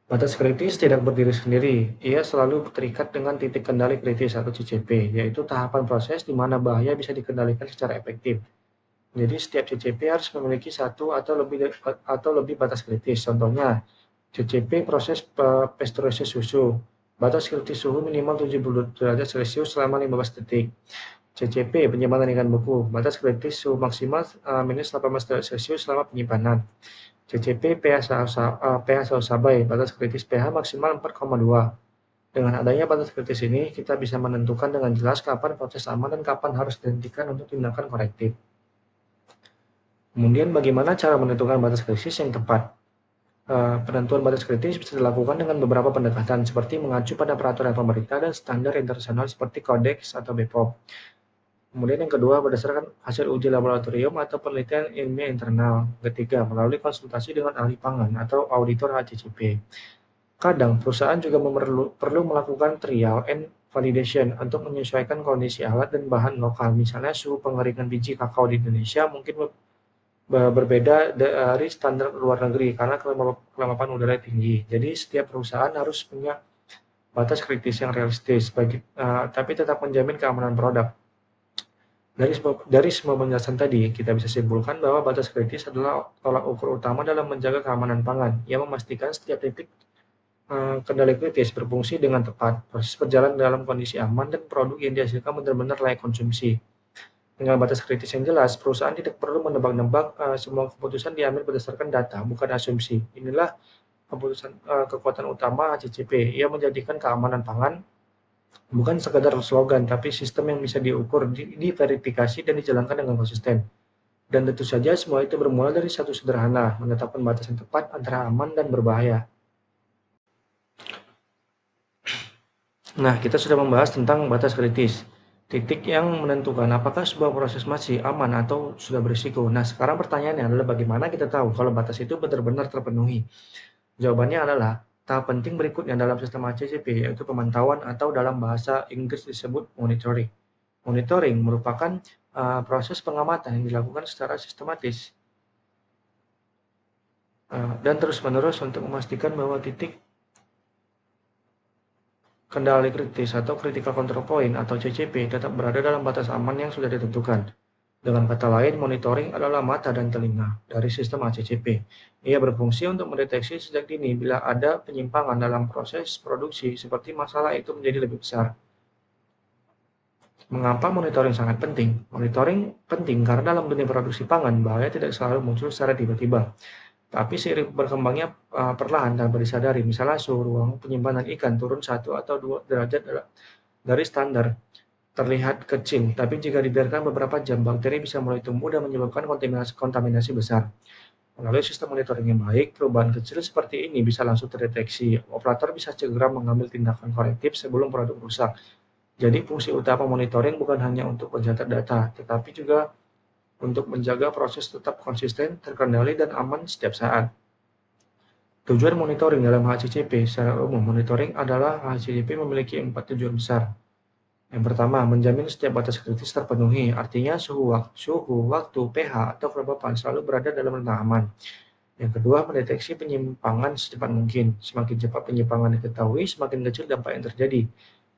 Batas kritis tidak berdiri sendiri, ia selalu terikat dengan titik kendali kritis atau CCP, yaitu tahapan proses di mana bahaya bisa dikendalikan secara efektif. Jadi setiap CCP harus memiliki satu atau lebih batas kritis. Contohnya, CCP proses pasteurisasi susu. Batas kritis suhu minimal 70 derajat Celcius selama 15 detik. CCP penyimpanan ikan beku. Batas kritis suhu maksimal minus 18 derajat Celcius selama penyimpanan. CCP pH saus sabai. Batas kritis pH maksimal 4,2. Dengan adanya batas kritis ini, kita bisa menentukan dengan jelas kapan proses aman dan kapan harus dihentikan untuk tindakan korektif. Kemudian bagaimana cara menentukan batas kritis yang tepat? Penentuan batas kritis bisa dilakukan dengan beberapa pendekatan seperti mengacu pada peraturan pemerintah dan standar internasional seperti Codex atau BPOM. Kemudian yang kedua, berdasarkan hasil uji laboratorium atau penelitian ilmiah internal. Ketiga, melalui konsultasi dengan ahli pangan atau auditor HACCP. Kadang, perusahaan juga perlu melakukan trial and validation untuk menyesuaikan kondisi alat dan bahan lokal. Misalnya suhu pengeringan biji kakao di Indonesia mungkin berbeda dari standar luar negeri karena kelembapan udara tinggi. Jadi setiap perusahaan harus punya batas kritis yang realistis, tapi tetap menjamin keamanan produk. Dari semua penjelasan tadi, kita bisa simpulkan bahwa batas kritis adalah tolak ukur utama dalam menjaga keamanan pangan, yang memastikan setiap titik kendali kritis berfungsi dengan tepat, proses berjalan dalam kondisi aman, dan produk yang dihasilkan benar-benar layak konsumsi. Dengan batas kritis yang jelas, perusahaan tidak perlu menebak-nebak, semua keputusan diambil berdasarkan data, bukan asumsi. Inilah kekuatan utama HACCP. Ia menjadikan keamanan pangan bukan sekadar slogan, tapi sistem yang bisa diukur, diverifikasi, dan dijalankan dengan konsisten. Dan tentu saja semua itu bermula dari satu sederhana, menetapkan batas yang tepat antara aman dan berbahaya. Nah, kita sudah membahas tentang batas kritis. Titik yang menentukan apakah sebuah proses masih aman atau sudah berisiko. Nah, sekarang pertanyaannya adalah bagaimana kita tahu kalau batas itu benar-benar terpenuhi? Jawabannya adalah tahap penting berikutnya dalam sistem HACCP, yaitu pemantauan atau dalam bahasa Inggris disebut monitoring. Monitoring merupakan proses pengamatan yang dilakukan secara sistematis dan terus-menerus untuk memastikan bahwa titik kendali kritis atau critical control point atau CCP tetap berada dalam batas aman yang sudah ditentukan. Dengan kata lain, monitoring adalah mata dan telinga dari sistem HACCP. Ia berfungsi untuk mendeteksi sejak dini bila ada penyimpangan dalam proses produksi seperti masalah itu menjadi lebih besar. Mengapa monitoring sangat penting? Monitoring penting karena dalam dunia produksi pangan, bahaya tidak selalu muncul secara tiba-tiba, tapi seiring berkembangnya perlahan tanpa disadari. Misalnya suhu ruang penyimpanan ikan turun 1 atau 2 derajat dari standar terlihat kecil, tapi jika dibiarkan beberapa jam, bakteri bisa mulai tumbuh dan menyebabkan kontaminasi besar. Melalui sistem monitoring yang baik, perubahan kecil seperti ini bisa langsung terdeteksi. Operator bisa segera mengambil tindakan korektif sebelum produk rusak. Jadi fungsi utama monitoring bukan hanya untuk mencatat data, tetapi juga untuk menjaga proses tetap konsisten, terkendali, dan aman setiap saat. Tujuan monitoring dalam HACCP secara umum, monitoring adalah HACCP memiliki 4 tujuan besar. Yang pertama, menjamin setiap batas kritis terpenuhi, artinya suhu, waktu, pH, atau kelembapan selalu berada dalam rentang aman. Yang kedua, mendeteksi penyimpangan secepat mungkin. Semakin cepat penyimpangan diketahui, semakin kecil dampak yang terjadi.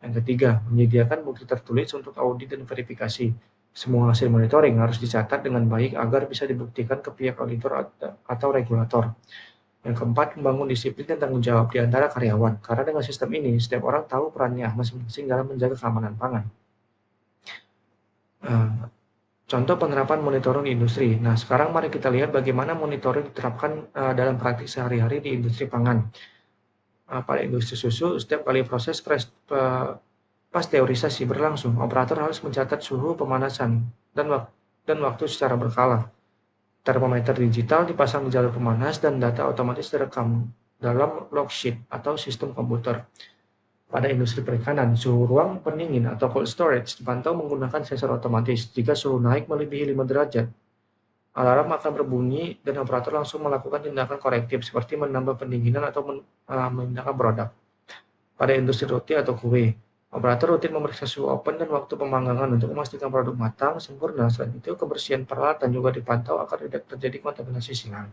Yang ketiga, menyediakan bukti tertulis untuk audit dan verifikasi. Semua hasil monitoring harus dicatat dengan baik agar bisa dibuktikan ke pihak auditor atau regulator. Yang keempat, membangun disiplin dan tanggung jawab di antara karyawan. Karena dengan sistem ini, setiap orang tahu perannya masing-masing dalam menjaga keamanan pangan. Contoh penerapan monitoring di industri. Nah, sekarang mari kita lihat bagaimana monitoring diterapkan dalam praktik sehari-hari di industri pangan. Pada industri susu, setiap kali proses pasteurisasi berlangsung, operator harus mencatat suhu, pemanasan, dan waktu secara berkala. Termometer digital dipasang di jalur pemanas dan data otomatis direkam dalam log sheet atau sistem komputer. Pada industri perikanan, suhu ruang pendingin atau cold storage dipantau menggunakan sensor otomatis. Jika suhu naik melebihi 5 derajat, alarm akan berbunyi dan operator langsung melakukan tindakan korektif seperti menambah pendinginan atau memindahkan produk. Pada industri roti atau kue, operator rutin memeriksa suhu oven dan waktu pemanggangan untuk memastikan produk matang sempurna. Selain itu, kebersihan peralatan juga dipantau agar tidak terjadi kontaminasi silang.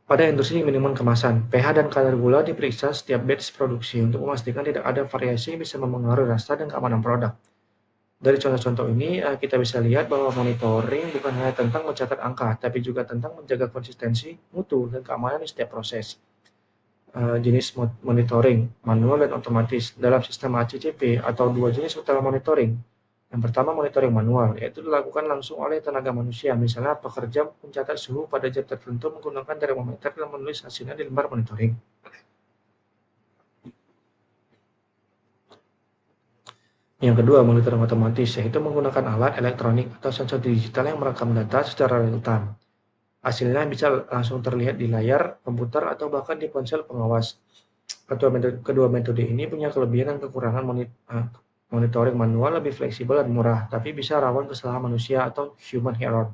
Pada industri minuman kemasan, pH dan kadar gula diperiksa setiap batch produksi untuk memastikan tidak ada variasi yang bisa mempengaruhi rasa dan keamanan produk. Dari contoh-contoh ini, kita bisa lihat bahwa monitoring bukan hanya tentang mencatat angka, tapi juga tentang menjaga konsistensi, mutu, dan keamanan di setiap proses. Jenis monitoring, manual dan otomatis. Dalam sistem HACCP atau 2 jenis utama monitoring. Yang pertama monitoring manual, yaitu dilakukan langsung oleh tenaga manusia. Misalnya pekerja mencatat suhu pada jam tertentu menggunakan termometer dan menulis hasilnya di lembar monitoring. Yang kedua, monitoring otomatis, yaitu menggunakan alat elektronik atau sensor digital yang merekam data secara real-time. Hasilnya bisa langsung terlihat di layar komputer atau bahkan di ponsel pengawas. Kedua metode ini punya kelebihan dan kekurangan. Monitoring manual lebih fleksibel dan murah, tapi bisa rawan kesalahan manusia atau human error.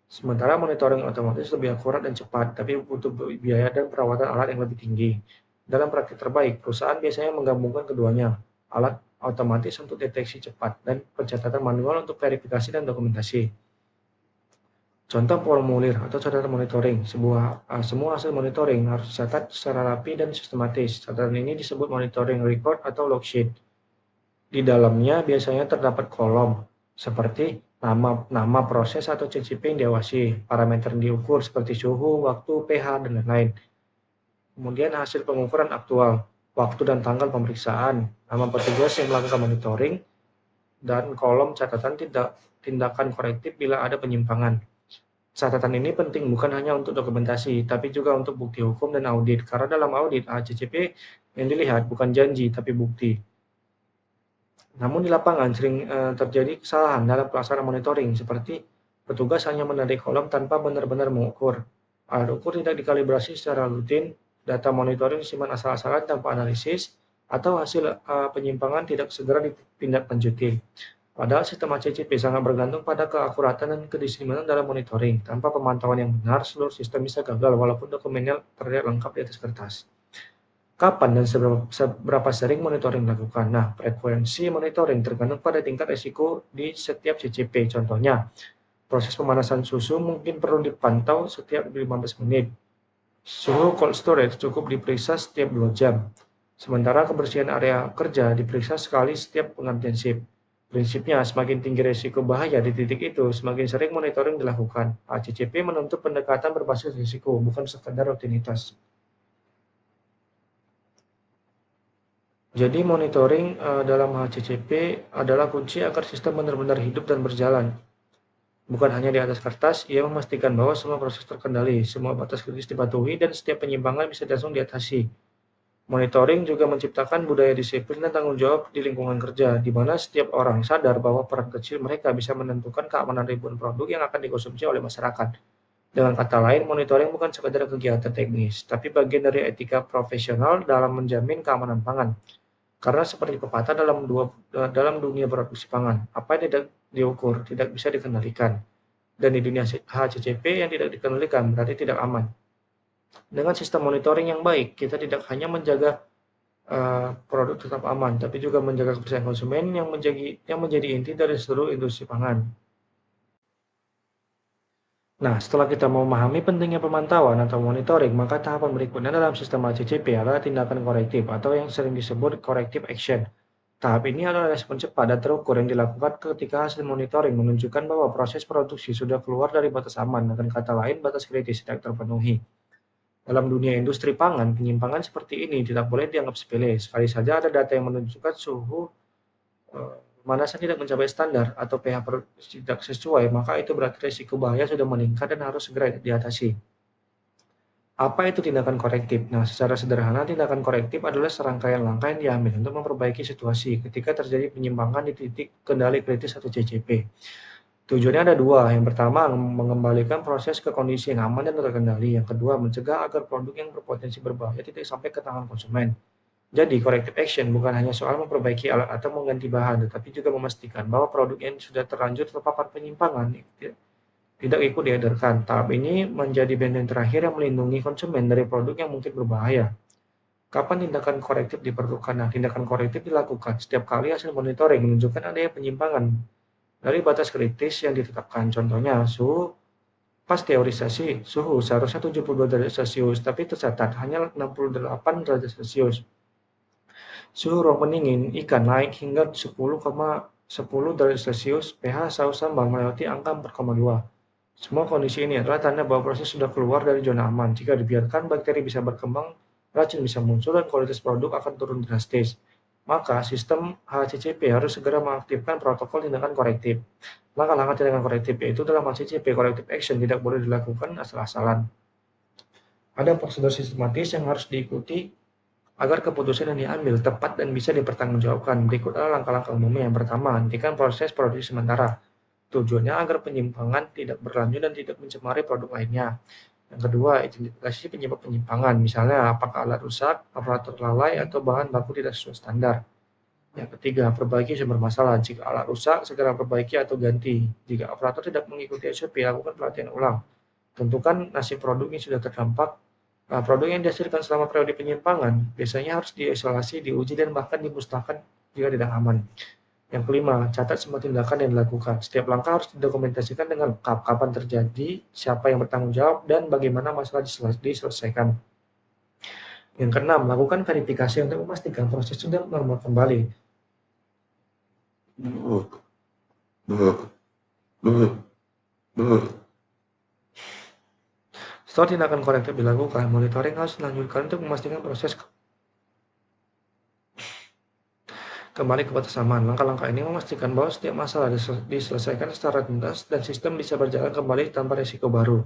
Sementara monitoring otomatis lebih akurat dan cepat, tapi butuh biaya dan perawatan alat yang lebih tinggi. Dalam praktik terbaik, perusahaan biasanya menggabungkan keduanya, alat otomatis untuk deteksi cepat dan pencatatan manual untuk verifikasi dan dokumentasi. Contoh formulir atau catatan monitoring. Semua hasil monitoring harus dicatat secara rapi dan sistematis. Catatan ini disebut monitoring record atau log sheet. Di dalamnya biasanya terdapat kolom seperti nama proses atau CCP yang diawasi, parameter yang diukur seperti suhu, waktu, pH, dan lain-lain. Kemudian hasil pengukuran aktual, waktu dan tanggal pemeriksaan, nama petugas yang melakukan monitoring, dan kolom catatan tindakan korektif bila ada penyimpangan. Catatan ini penting bukan hanya untuk dokumentasi, tapi juga untuk bukti hukum dan audit. Karena dalam audit, HACCP yang dilihat bukan janji, tapi bukti. Namun di lapangan sering terjadi kesalahan dalam pelaksanaan monitoring, seperti petugas hanya menandai kolom tanpa benar-benar mengukur. Alat ukur tidak dikalibrasi secara rutin, data monitoring disimpan asal-asalan tanpa analisis, atau hasil penyimpangan tidak segera ditindaklanjuti. Padahal sistem HACCP sangat bergantung pada keakuratan dan kedisiplinan dalam monitoring. Tanpa pemantauan yang benar, seluruh sistem bisa gagal walaupun dokumennya terlihat lengkap di atas kertas. Kapan dan seberapa sering monitoring dilakukan? Nah, frekuensi monitoring tergantung pada tingkat risiko di setiap CCP. Contohnya, proses pemanasan susu mungkin perlu dipantau setiap 15 menit. Suhu cold storage cukup diperiksa setiap 2 jam. Sementara kebersihan area kerja diperiksa sekali setiap penggantian shift. Prinsipnya, semakin tinggi risiko bahaya di titik itu, semakin sering monitoring dilakukan. HACCP menuntut pendekatan berbasis risiko, bukan sekadar rutinitas. Jadi monitoring dalam HACCP adalah kunci agar sistem benar-benar hidup dan berjalan. Bukan hanya di atas kertas, ia memastikan bahwa semua proses terkendali, semua batas kritis dipatuhi, dan setiap penyimpangan bisa langsung diatasi. Monitoring juga menciptakan budaya disiplin dan tanggung jawab di lingkungan kerja, di mana setiap orang sadar bahwa peran kecil mereka bisa menentukan keamanan ribuan produk yang akan dikonsumsi oleh masyarakat. Dengan kata lain, monitoring bukan sekadar kegiatan teknis, tapi bagian dari etika profesional dalam menjamin keamanan pangan. Karena seperti pepatah dalam dunia produksi pangan, apa yang tidak diukur tidak bisa dikendalikan. Dan di dunia HACCP yang tidak dikendalikan berarti tidak aman. Dengan sistem monitoring yang baik, kita tidak hanya menjaga produk tetap aman, tapi juga menjaga kepercayaan konsumen yang menjadi inti dari seluruh industri pangan. Nah, setelah kita memahami pentingnya pemantauan atau monitoring, maka tahapan berikutnya dalam sistem HACCP adalah tindakan korektif atau yang sering disebut corrective action. Tahap ini adalah respon cepat dan terukur yang dilakukan ketika hasil monitoring menunjukkan bahwa proses produksi sudah keluar dari batas aman, dengan kata lain batas kritis tidak terpenuhi. Dalam dunia industri pangan, penyimpangan seperti ini tidak boleh dianggap sepele. Sekali saja ada data yang menunjukkan suhu pemanasan tidak mencapai standar atau pH tidak sesuai, maka itu berarti risiko bahaya sudah meningkat dan harus segera diatasi. Apa itu tindakan korektif? Nah, secara sederhana, tindakan korektif adalah serangkaian langkah yang diambil untuk memperbaiki situasi ketika terjadi penyimpangan di titik kendali kritis atau CCP. Tujuannya ada dua. Yang pertama, mengembalikan proses ke kondisi yang aman dan terkendali. Yang kedua, mencegah agar produk yang berpotensi berbahaya tidak sampai ke tangan konsumen. Jadi, corrective action bukan hanya soal memperbaiki alat atau mengganti bahan, tetapi juga memastikan bahwa produk yang sudah terlanjur terpapar penyimpangan tidak ikut diedarkan. Tahap ini menjadi benteng terakhir yang melindungi konsumen dari produk yang mungkin berbahaya. Kapan tindakan korektif diperlukan? Nah, tindakan korektif dilakukan setiap kali hasil monitoring menunjukkan adanya penyimpangan dari batas kritis yang ditetapkan. Contohnya, suhu seharusnya 72 derajat Celcius, tapi tercatat hanya 68 derajat Celcius. Suhu ruang pendingin ikan naik hingga 10,10 derajat Celcius, pH saus sambal melewati angka 4,2. Semua kondisi ini adalah tanda bahwa proses sudah keluar dari zona aman. Jika dibiarkan, bakteri bisa berkembang, racun bisa muncul, dan kualitas produk akan turun drastis. Maka, sistem HACCP harus segera mengaktifkan protokol tindakan korektif. Langkah-langkah tindakan korektif yaitu dalam HACCP, corrective action tidak boleh dilakukan asal-asalan. Ada prosedur sistematis yang harus diikuti agar keputusan yang diambil tepat dan bisa dipertanggungjawabkan. Berikut adalah langkah-langkah umumnya. Yang pertama, hentikan proses produksi sementara. Tujuannya agar penyimpangan tidak berlanjut dan tidak mencemari produk lainnya. Yang kedua, identifikasi penyebab penyimpangan, misalnya apakah alat rusak, aparatur lalai, atau bahan baku tidak sesuai standar. Yang ketiga, perbaiki sumber masalah. Jika alat rusak, segera perbaiki atau ganti. Jika aparatur tidak mengikuti SOP, lakukan pelatihan ulang. Tentukan nasib produk yang sudah terdampak. Produk yang dihasilkan selama periode penyimpangan biasanya harus diisolasi, diuji, dan bahkan dimusnahkan jika tidak aman. Yang kelima, catat semua tindakan yang dilakukan. Setiap langkah harus didokumentasikan dengan lengkap, kapan terjadi, siapa yang bertanggung jawab, dan bagaimana masalah diselesaikan. Yang keenam, lakukan verifikasi untuk memastikan proses sudah normal kembali. Setelah tindakan korektif dilakukan, monitoring harus dilanjutkan untuk memastikan proses kembali ke batas aman. Langkah-langkah ini memastikan bahwa setiap masalah diselesaikan secara tuntas dan sistem bisa berjalan kembali tanpa risiko baru.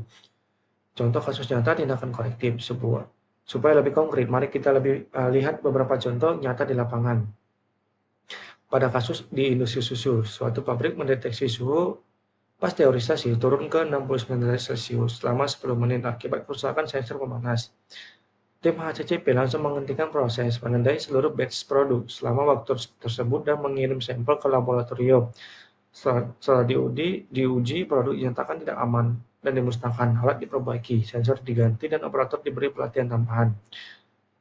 Contoh kasus nyata tindakan korektif supaya lebih konkret, mari kita lihat beberapa contoh nyata di lapangan. Pada kasus di industri susu, suatu pabrik mendeteksi suhu pasteurisasi turun ke 69 derajat Celcius selama 10 menit akibat kerusakan sensor pemanas. Tim HACCP langsung menghentikan proses, menandai seluruh batch produk selama waktu tersebut dan mengirim sampel ke laboratorium. Setelah diuji, produk dinyatakan tidak aman dan dimusnahkan, alat diperbaiki, sensor diganti, dan operator diberi pelatihan tambahan.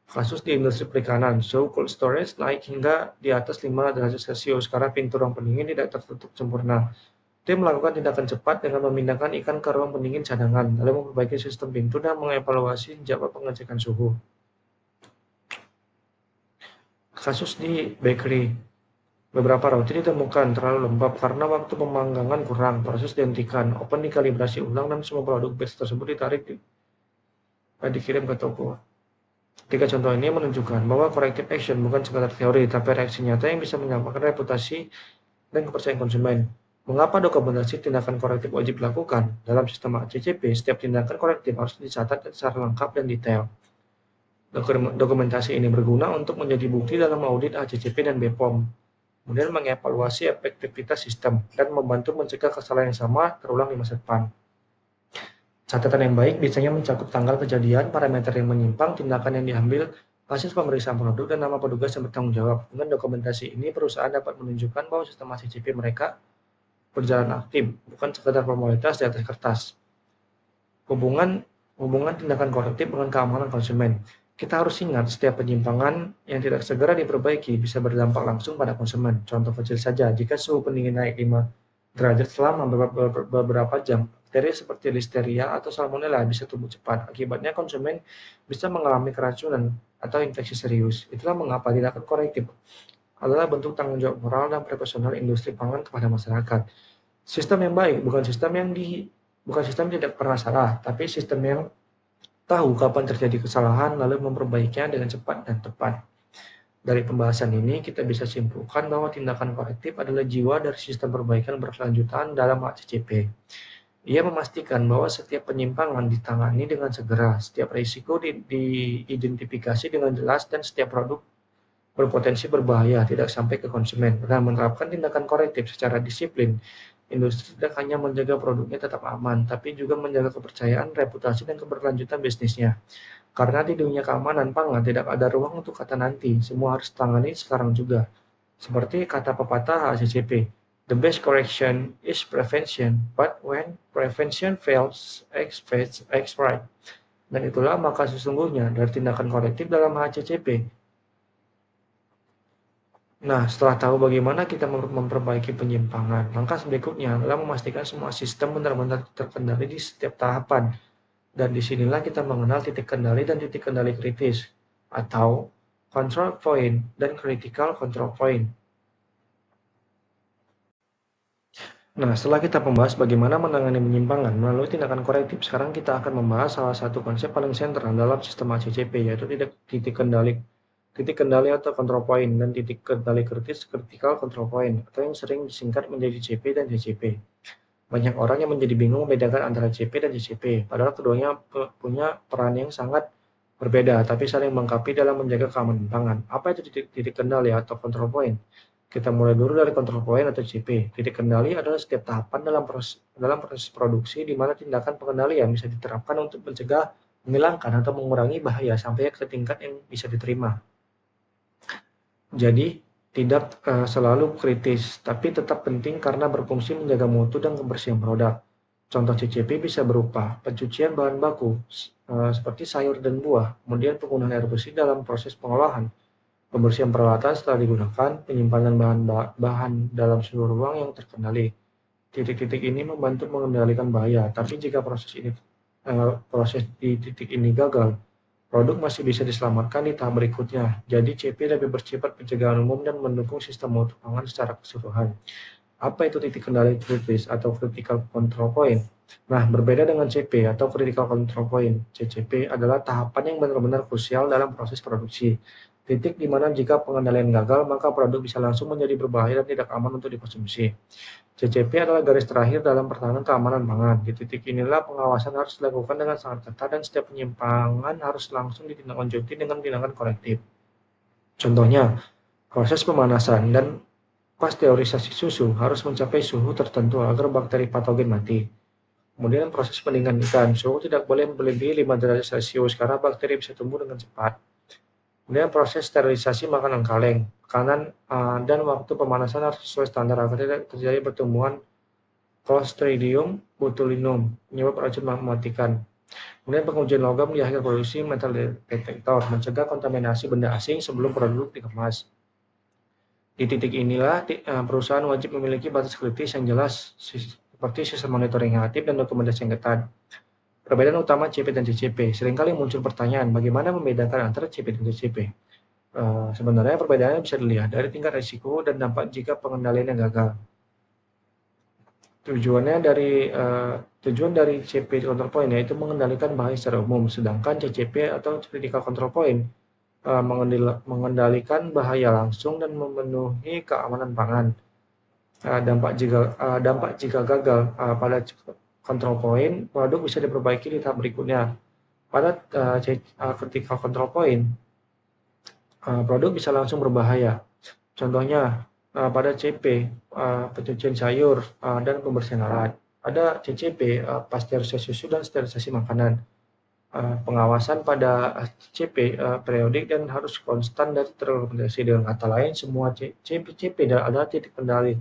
Kasus di industri perikanan, suhu cold storage naik hingga di atas 5 derajat Celcius karena pintu ruang pendingin tidak tertutup sempurna. Tim melakukan tindakan cepat dengan memindahkan ikan ke ruang pendingin cadangan, lalu memperbaiki sistem pintu dan mengevaluasi jadwal pengecekan suhu. Kasus di bakery, beberapa roti ditemukan terlalu lembab karena waktu pemanggangan kurang. Proses dihentikan, oven dikalibrasi ulang, dan semua produk batch tersebut dikirim ke toko. Tiga contoh ini menunjukkan bahwa corrective action bukan sekadar teori, tapi reaksi nyata yang bisa menyelamatkan reputasi dan kepercayaan konsumen. Mengapa dokumentasi tindakan korektif wajib dilakukan? Dalam sistem HACCP, setiap tindakan korektif harus dicatat secara lengkap dan detail. Dokumentasi ini berguna untuk menjadi bukti dalam audit HACCP dan BPOM, kemudian mengevaluasi efektivitas sistem, dan membantu mencegah kesalahan yang sama terulang di masa depan. Catatan yang baik biasanya mencakup tanggal kejadian, parameter yang menyimpang, tindakan yang diambil, hasil pemeriksaan produk, dan nama petugas yang bertanggung jawab. Dengan dokumentasi ini, perusahaan dapat menunjukkan bahwa sistem HACCP mereka berjalan aktif, bukan sekadar formalitas di atas kertas. Hubungan tindakan korektif dengan keamanan konsumen. Kita harus ingat, setiap penyimpangan yang tidak segera diperbaiki bisa berdampak langsung pada konsumen. Contoh kecil saja, jika suhu pendingin naik 5 derajat selama beberapa jam, bakteri seperti listeria atau salmonella bisa tumbuh cepat. Akibatnya konsumen bisa mengalami keracunan atau infeksi serius. Itulah mengapa tindakan korektif adalah bentuk tanggung jawab moral dan profesional industri pangan kepada masyarakat. Sistem yang baik bukan sistem yang tidak pernah salah, tapi sistem yang tahu kapan terjadi kesalahan lalu memperbaikinya dengan cepat dan tepat. Dari pembahasan ini, kita bisa simpulkan bahwa tindakan korektif adalah jiwa dari sistem perbaikan berkelanjutan dalam HACCP. Ia memastikan bahwa setiap penyimpangan ditangani dengan segera, setiap risiko diidentifikasi dengan jelas, dan setiap produk berpotensi berbahaya tidak sampai ke konsumen. Dengan menerapkan tindakan korektif secara disiplin, industri tidak hanya menjaga produknya tetap aman, tapi juga menjaga kepercayaan, reputasi, dan keberlanjutan bisnisnya. Karena di dunia keamanan pangan tidak ada ruang untuk kata nanti, semua harus tangani sekarang juga. Seperti kata pepatah HACCP, "The best correction is prevention, but when prevention fails, expect." Dan itulah maka sesungguhnya dari tindakan korektif dalam HACCP. Nah, setelah tahu bagaimana kita memperbaiki penyimpangan, langkah berikutnya adalah memastikan semua sistem benar-benar terkendali di setiap tahapan. Dan disinilah kita mengenal titik kendali dan titik kendali kritis, atau control point dan critical control point. Nah, setelah kita membahas bagaimana menangani penyimpangan melalui tindakan korektif, sekarang kita akan membahas salah satu konsep paling sentral dalam sistem HACCP, yaitu titik kendali atau control point, dan titik kendali kritis critical control point, atau yang sering disingkat menjadi CP dan CCP. Banyak orang yang menjadi bingung membedakan antara CP dan CCP, padahal keduanya punya peran yang sangat berbeda, tapi saling melengkapi dalam menjaga keamanan pangan. Apa itu titik kendali atau control point? Kita mulai dulu dari control point atau CP. Titik kendali adalah setiap tahapan dalam proses produksi di mana tindakan pengendalian bisa diterapkan untuk mencegah, menghilangkan, atau mengurangi bahaya sampai ke tingkat yang bisa diterima. Jadi, tidak selalu kritis, tapi tetap penting karena berfungsi menjaga mutu dan kebersihan produk. Contoh CCP bisa berupa pencucian bahan baku, seperti sayur dan buah, kemudian penggunaan air bersih dalam proses pengolahan, pembersihan peralatan setelah digunakan, penyimpanan bahan dalam suhu ruang yang terkendali. Titik-titik ini membantu mengendalikan bahaya, tapi jika proses di titik ini gagal, produk masih bisa diselamatkan di tahap berikutnya. Jadi CP lebih bersifat pencegahan umum dan mendukung sistem mutu pangan secara keseluruhan. Apa itu titik kendali kritis atau critical control point? Nah, berbeda dengan CP atau critical control point, CCP adalah tahapan yang benar-benar krusial dalam proses produksi. Titik di mana jika pengendalian gagal, maka produk bisa langsung menjadi berbahaya dan tidak aman untuk dikonsumsi. CCP adalah garis terakhir dalam pertahanan keamanan pangan. Di titik inilah pengawasan harus dilakukan dengan sangat ketat dan setiap penyimpangan harus langsung ditindaklanjuti dengan tindakan korektif. Contohnya, proses pemanasan dan pasteurisasi susu harus mencapai suhu tertentu agar bakteri patogen mati. Kemudian proses pendinginan ikan, suhu tidak boleh melebihi 5 derajat Celcius karena bakteri bisa tumbuh dengan cepat. Kemudian proses sterilisasi makanan kaleng, dan waktu pemanasan harus sesuai standar agar tidak terjadi pertumbuhan Clostridium botulinum, penyebab racun mematikan. Kemudian pengujian logam di akhir produksi metal detektor, mencegah kontaminasi benda asing sebelum produk dikemas. Di titik inilah perusahaan wajib memiliki batas kritis yang jelas, seperti sistem monitoring yang aktif dan dokumentasi yang ketat. Perbedaan utama CP dan CCP. Seringkali muncul pertanyaan, bagaimana membedakan antara CP dan CCP? Sebenarnya perbedaannya bisa dilihat dari tingkat risiko dan dampak jika pengendaliannya gagal. Tujuan dari CP control point yaitu mengendalikan bahaya secara umum, sedangkan CCP atau critical control point mengendalikan bahaya langsung dan memenuhi keamanan pangan. Dampak jika gagal pada control point, produk bisa diperbaiki di tahap berikutnya. Pada critical control point, produk bisa langsung berbahaya. Contohnya pada CP, pencucian sayur dan pembersihan alat. Ada CCP, pasteurisasi susu dan sterilisasi makanan. Pengawasan pada CP periodik dan harus konstan dan terrekomendasi. Dengan kata lain, semua CCP adalah titik kendali,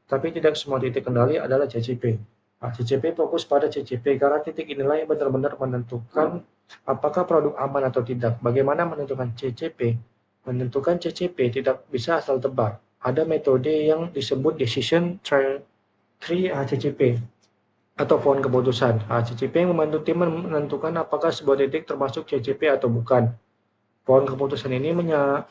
tapi tidak semua titik kendali adalah CCP. CCP fokus pada CCP karena titik inilah yang benar-benar menentukan apakah produk aman atau tidak. Bagaimana menentukan CCP? Menentukan CCP tidak bisa asal tebak. Ada metode yang disebut decision tree CCP atau pohon keputusan. CCP yang membantu tim menentukan apakah sebuah titik termasuk CCP atau bukan. Pohon keputusan ini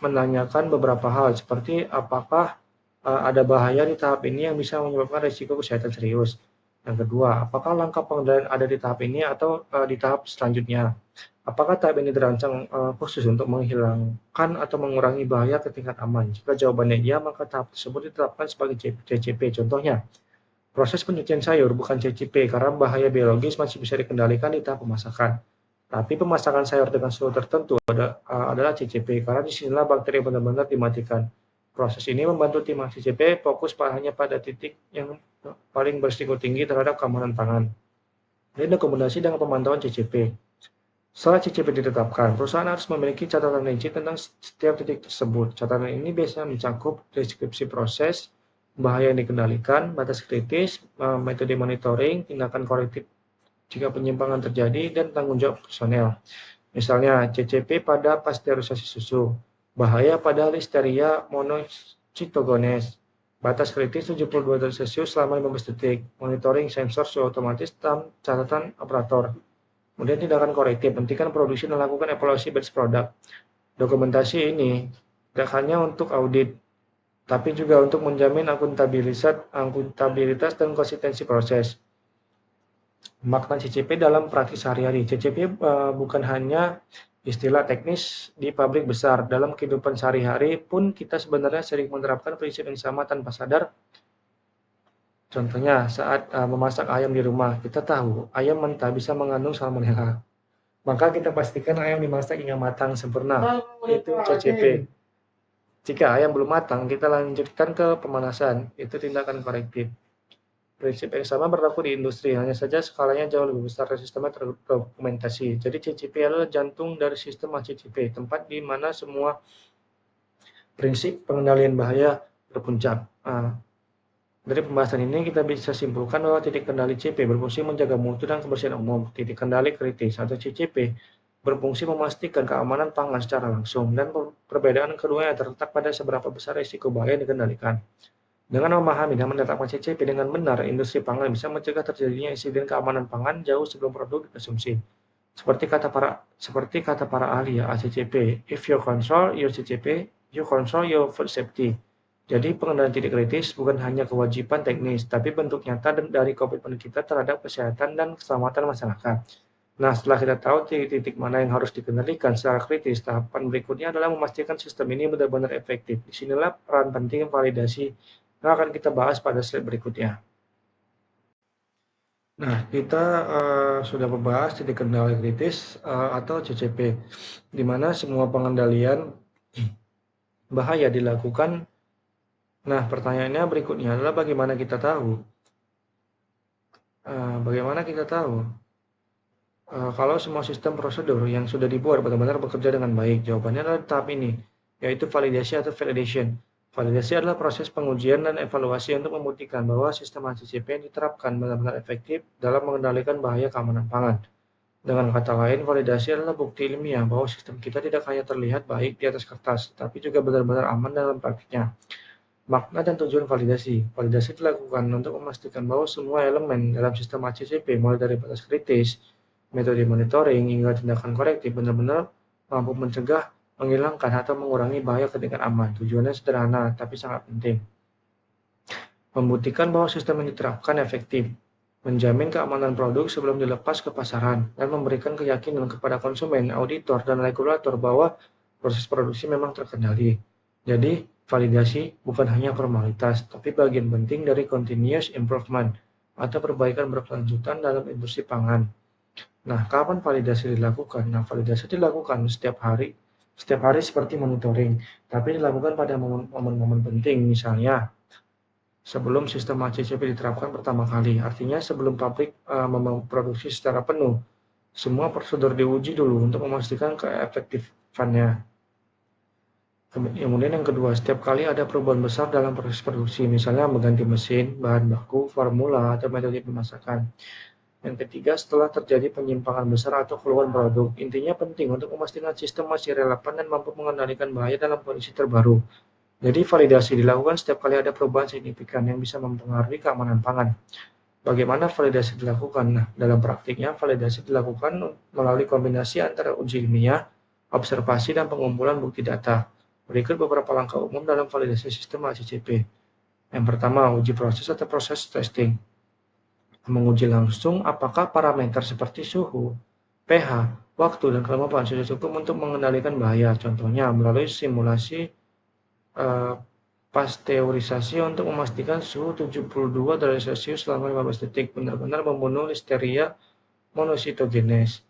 menanyakan beberapa hal seperti apakah ada bahaya di tahap ini yang bisa menyebabkan risiko kesehatan serius. Yang kedua, apakah langkah pengendalian ada di tahap ini atau di tahap selanjutnya? Apakah tahap ini dirancang khusus untuk menghilangkan atau mengurangi bahaya ke tingkat aman? Jika jawabannya iya, maka tahap tersebut ditetapkan sebagai CCP. Contohnya, proses pencucian sayur bukan CCP karena bahaya biologis masih bisa dikendalikan di tahap pemasakan. Tapi pemasakan sayur dengan suhu tertentu adalah CCP karena disinilah bakteri benar-benar dimatikan. Proses ini membantu tim CCP fokus hanya pada titik yang paling berisiko tinggi terhadap keamanan pangan. Ini rekomendasi dengan pemantauan CCP. Setelah CCP ditetapkan, perusahaan harus memiliki catatan rinci tentang setiap titik tersebut. Catatan ini biasanya mencakup deskripsi proses, bahaya yang dikendalikan, batas kritis, metode monitoring, tindakan korektif jika penyimpangan terjadi, dan tanggung jawab personel. Misalnya, CCP pada pasteurisasi susu, bahaya pada Listeria monocytogenes, batas kritis 72 derajat Celcius selama 15 detik, monitoring sensor suhu otomatis dan catatan operator. Kemudian tindakan korektif, hentikan produksi dan lakukan evaluasi batch product. Dokumentasi ini tidak hanya untuk audit, tapi juga untuk menjamin akuntabilitas dan konsistensi proses. Makna CCP dalam praktis sehari-hari. CCP bukan hanya istilah teknis di pabrik besar. Dalam kehidupan sehari-hari pun kita sebenarnya sering menerapkan prinsip yang sama tanpa sadar. Contohnya saat memasak ayam di rumah, kita tahu ayam mentah bisa mengandung salmonella. Maka kita pastikan ayam dimasak hingga matang sempurna. Itu CCP. Jika ayam belum matang, kita lanjutkan ke pemanasan. Itu tindakan korektif. Prinsip yang sama berlaku di industri, hanya saja skalanya jauh lebih besar dan sistemnya terdokumentasi. Jadi CCP adalah jantung dari sistem CCP, tempat di mana semua prinsip pengendalian bahaya berpuncak. Dari pembahasan ini kita bisa simpulkan bahwa titik kendali CP berfungsi menjaga mutu dan kebersihan umum. Titik kendali kritis atau CCP berfungsi memastikan keamanan pangan secara langsung, dan perbedaan keduanya terletak pada seberapa besar risiko bahaya yang dikendalikan. Dengan memahami dan menetapkan CCP dengan benar, industri pangan bisa mencegah terjadinya insiden keamanan pangan jauh sebelum produk dikonsumsi. Seperti kata para ahli ACCP, if you control your CCP, you control your food safety. Jadi pengendalian titik kritis bukan hanya kewajiban teknis, tapi bentuk nyata dari komitmen kita terhadap kesehatan dan keselamatan masyarakat. Nah, setelah kita tahu titik mana yang harus dikendalikan secara kritis, tahapan berikutnya adalah memastikan sistem ini benar-benar efektif. Disinilah peran penting validasi yang akan kita bahas pada slide berikutnya. Nah, kita sudah membahas titik kendali kritis atau CCP, di mana semua pengendalian bahaya dilakukan. Nah, pertanyaannya berikutnya adalah bagaimana kita tahu? Kalau semua sistem prosedur yang sudah dibuat benar-benar bekerja dengan baik? Jawabannya adalah tahap ini, yaitu validasi atau validation. Validasi adalah proses pengujian dan evaluasi untuk membuktikan bahwa sistem CCP yang diterapkan benar-benar efektif dalam mengendalikan bahaya keamanan pangan. Dengan kata lain, validasi adalah bukti ilmiah bahwa sistem kita tidak hanya terlihat baik di atas kertas, tapi juga benar-benar aman dalam praktiknya. Makna dan tujuan validasi. Validasi dilakukan untuk memastikan bahwa semua elemen dalam sistem ACCP, mulai dari batas kritis, metode monitoring, hingga tindakan korektif, benar-benar mampu mencegah, menghilangkan, atau mengurangi bahaya ke tingkat aman. Tujuannya sederhana, tapi sangat penting. membuktikan bahwa sistem yang diterapkan efektif, menjamin keamanan produk sebelum dilepas ke pasaran, dan memberikan keyakinan kepada konsumen, auditor, dan regulator bahwa proses produksi memang terkendali. Jadi, validasi bukan hanya formalitas, tapi bagian penting dari continuous improvement atau perbaikan berkelanjutan dalam industri pangan. Nah, kapan validasi dilakukan? Nah, validasi dilakukan setiap hari seperti monitoring, tapi dilakukan pada momen-momen penting, misalnya sebelum sistem ACCP diterapkan pertama kali, artinya sebelum pabrik memproduksi secara penuh. Semua prosedur diuji dulu untuk memastikan keefektifannya. Kemudian yang kedua, setiap kali ada perubahan besar dalam proses produksi, misalnya mengganti mesin, bahan baku, formula, atau metode pemasakan. Yang ketiga, setelah terjadi penyimpangan besar atau keluhan produk, intinya penting untuk memastikan sistem masih relevan dan mampu mengendalikan bahaya dalam kondisi terbaru. Jadi validasi dilakukan setiap kali ada perubahan signifikan yang bisa mempengaruhi keamanan pangan. Bagaimana validasi dilakukan? Nah, dalam praktiknya, validasi dilakukan melalui kombinasi antara uji ilmiah, observasi, dan pengumpulan bukti data. Berikut beberapa langkah umum dalam validasi sistem ACCP. Yang pertama, uji proses atau proses testing. Menguji langsung apakah parameter seperti suhu, pH, waktu, dan kelembapan sudah cukup untuk mengendalikan bahaya. Contohnya, melalui simulasi pasteurisasi untuk memastikan suhu 72 derajat Celcius selama 15 detik, benar-benar membunuh Listeria monocytogenes.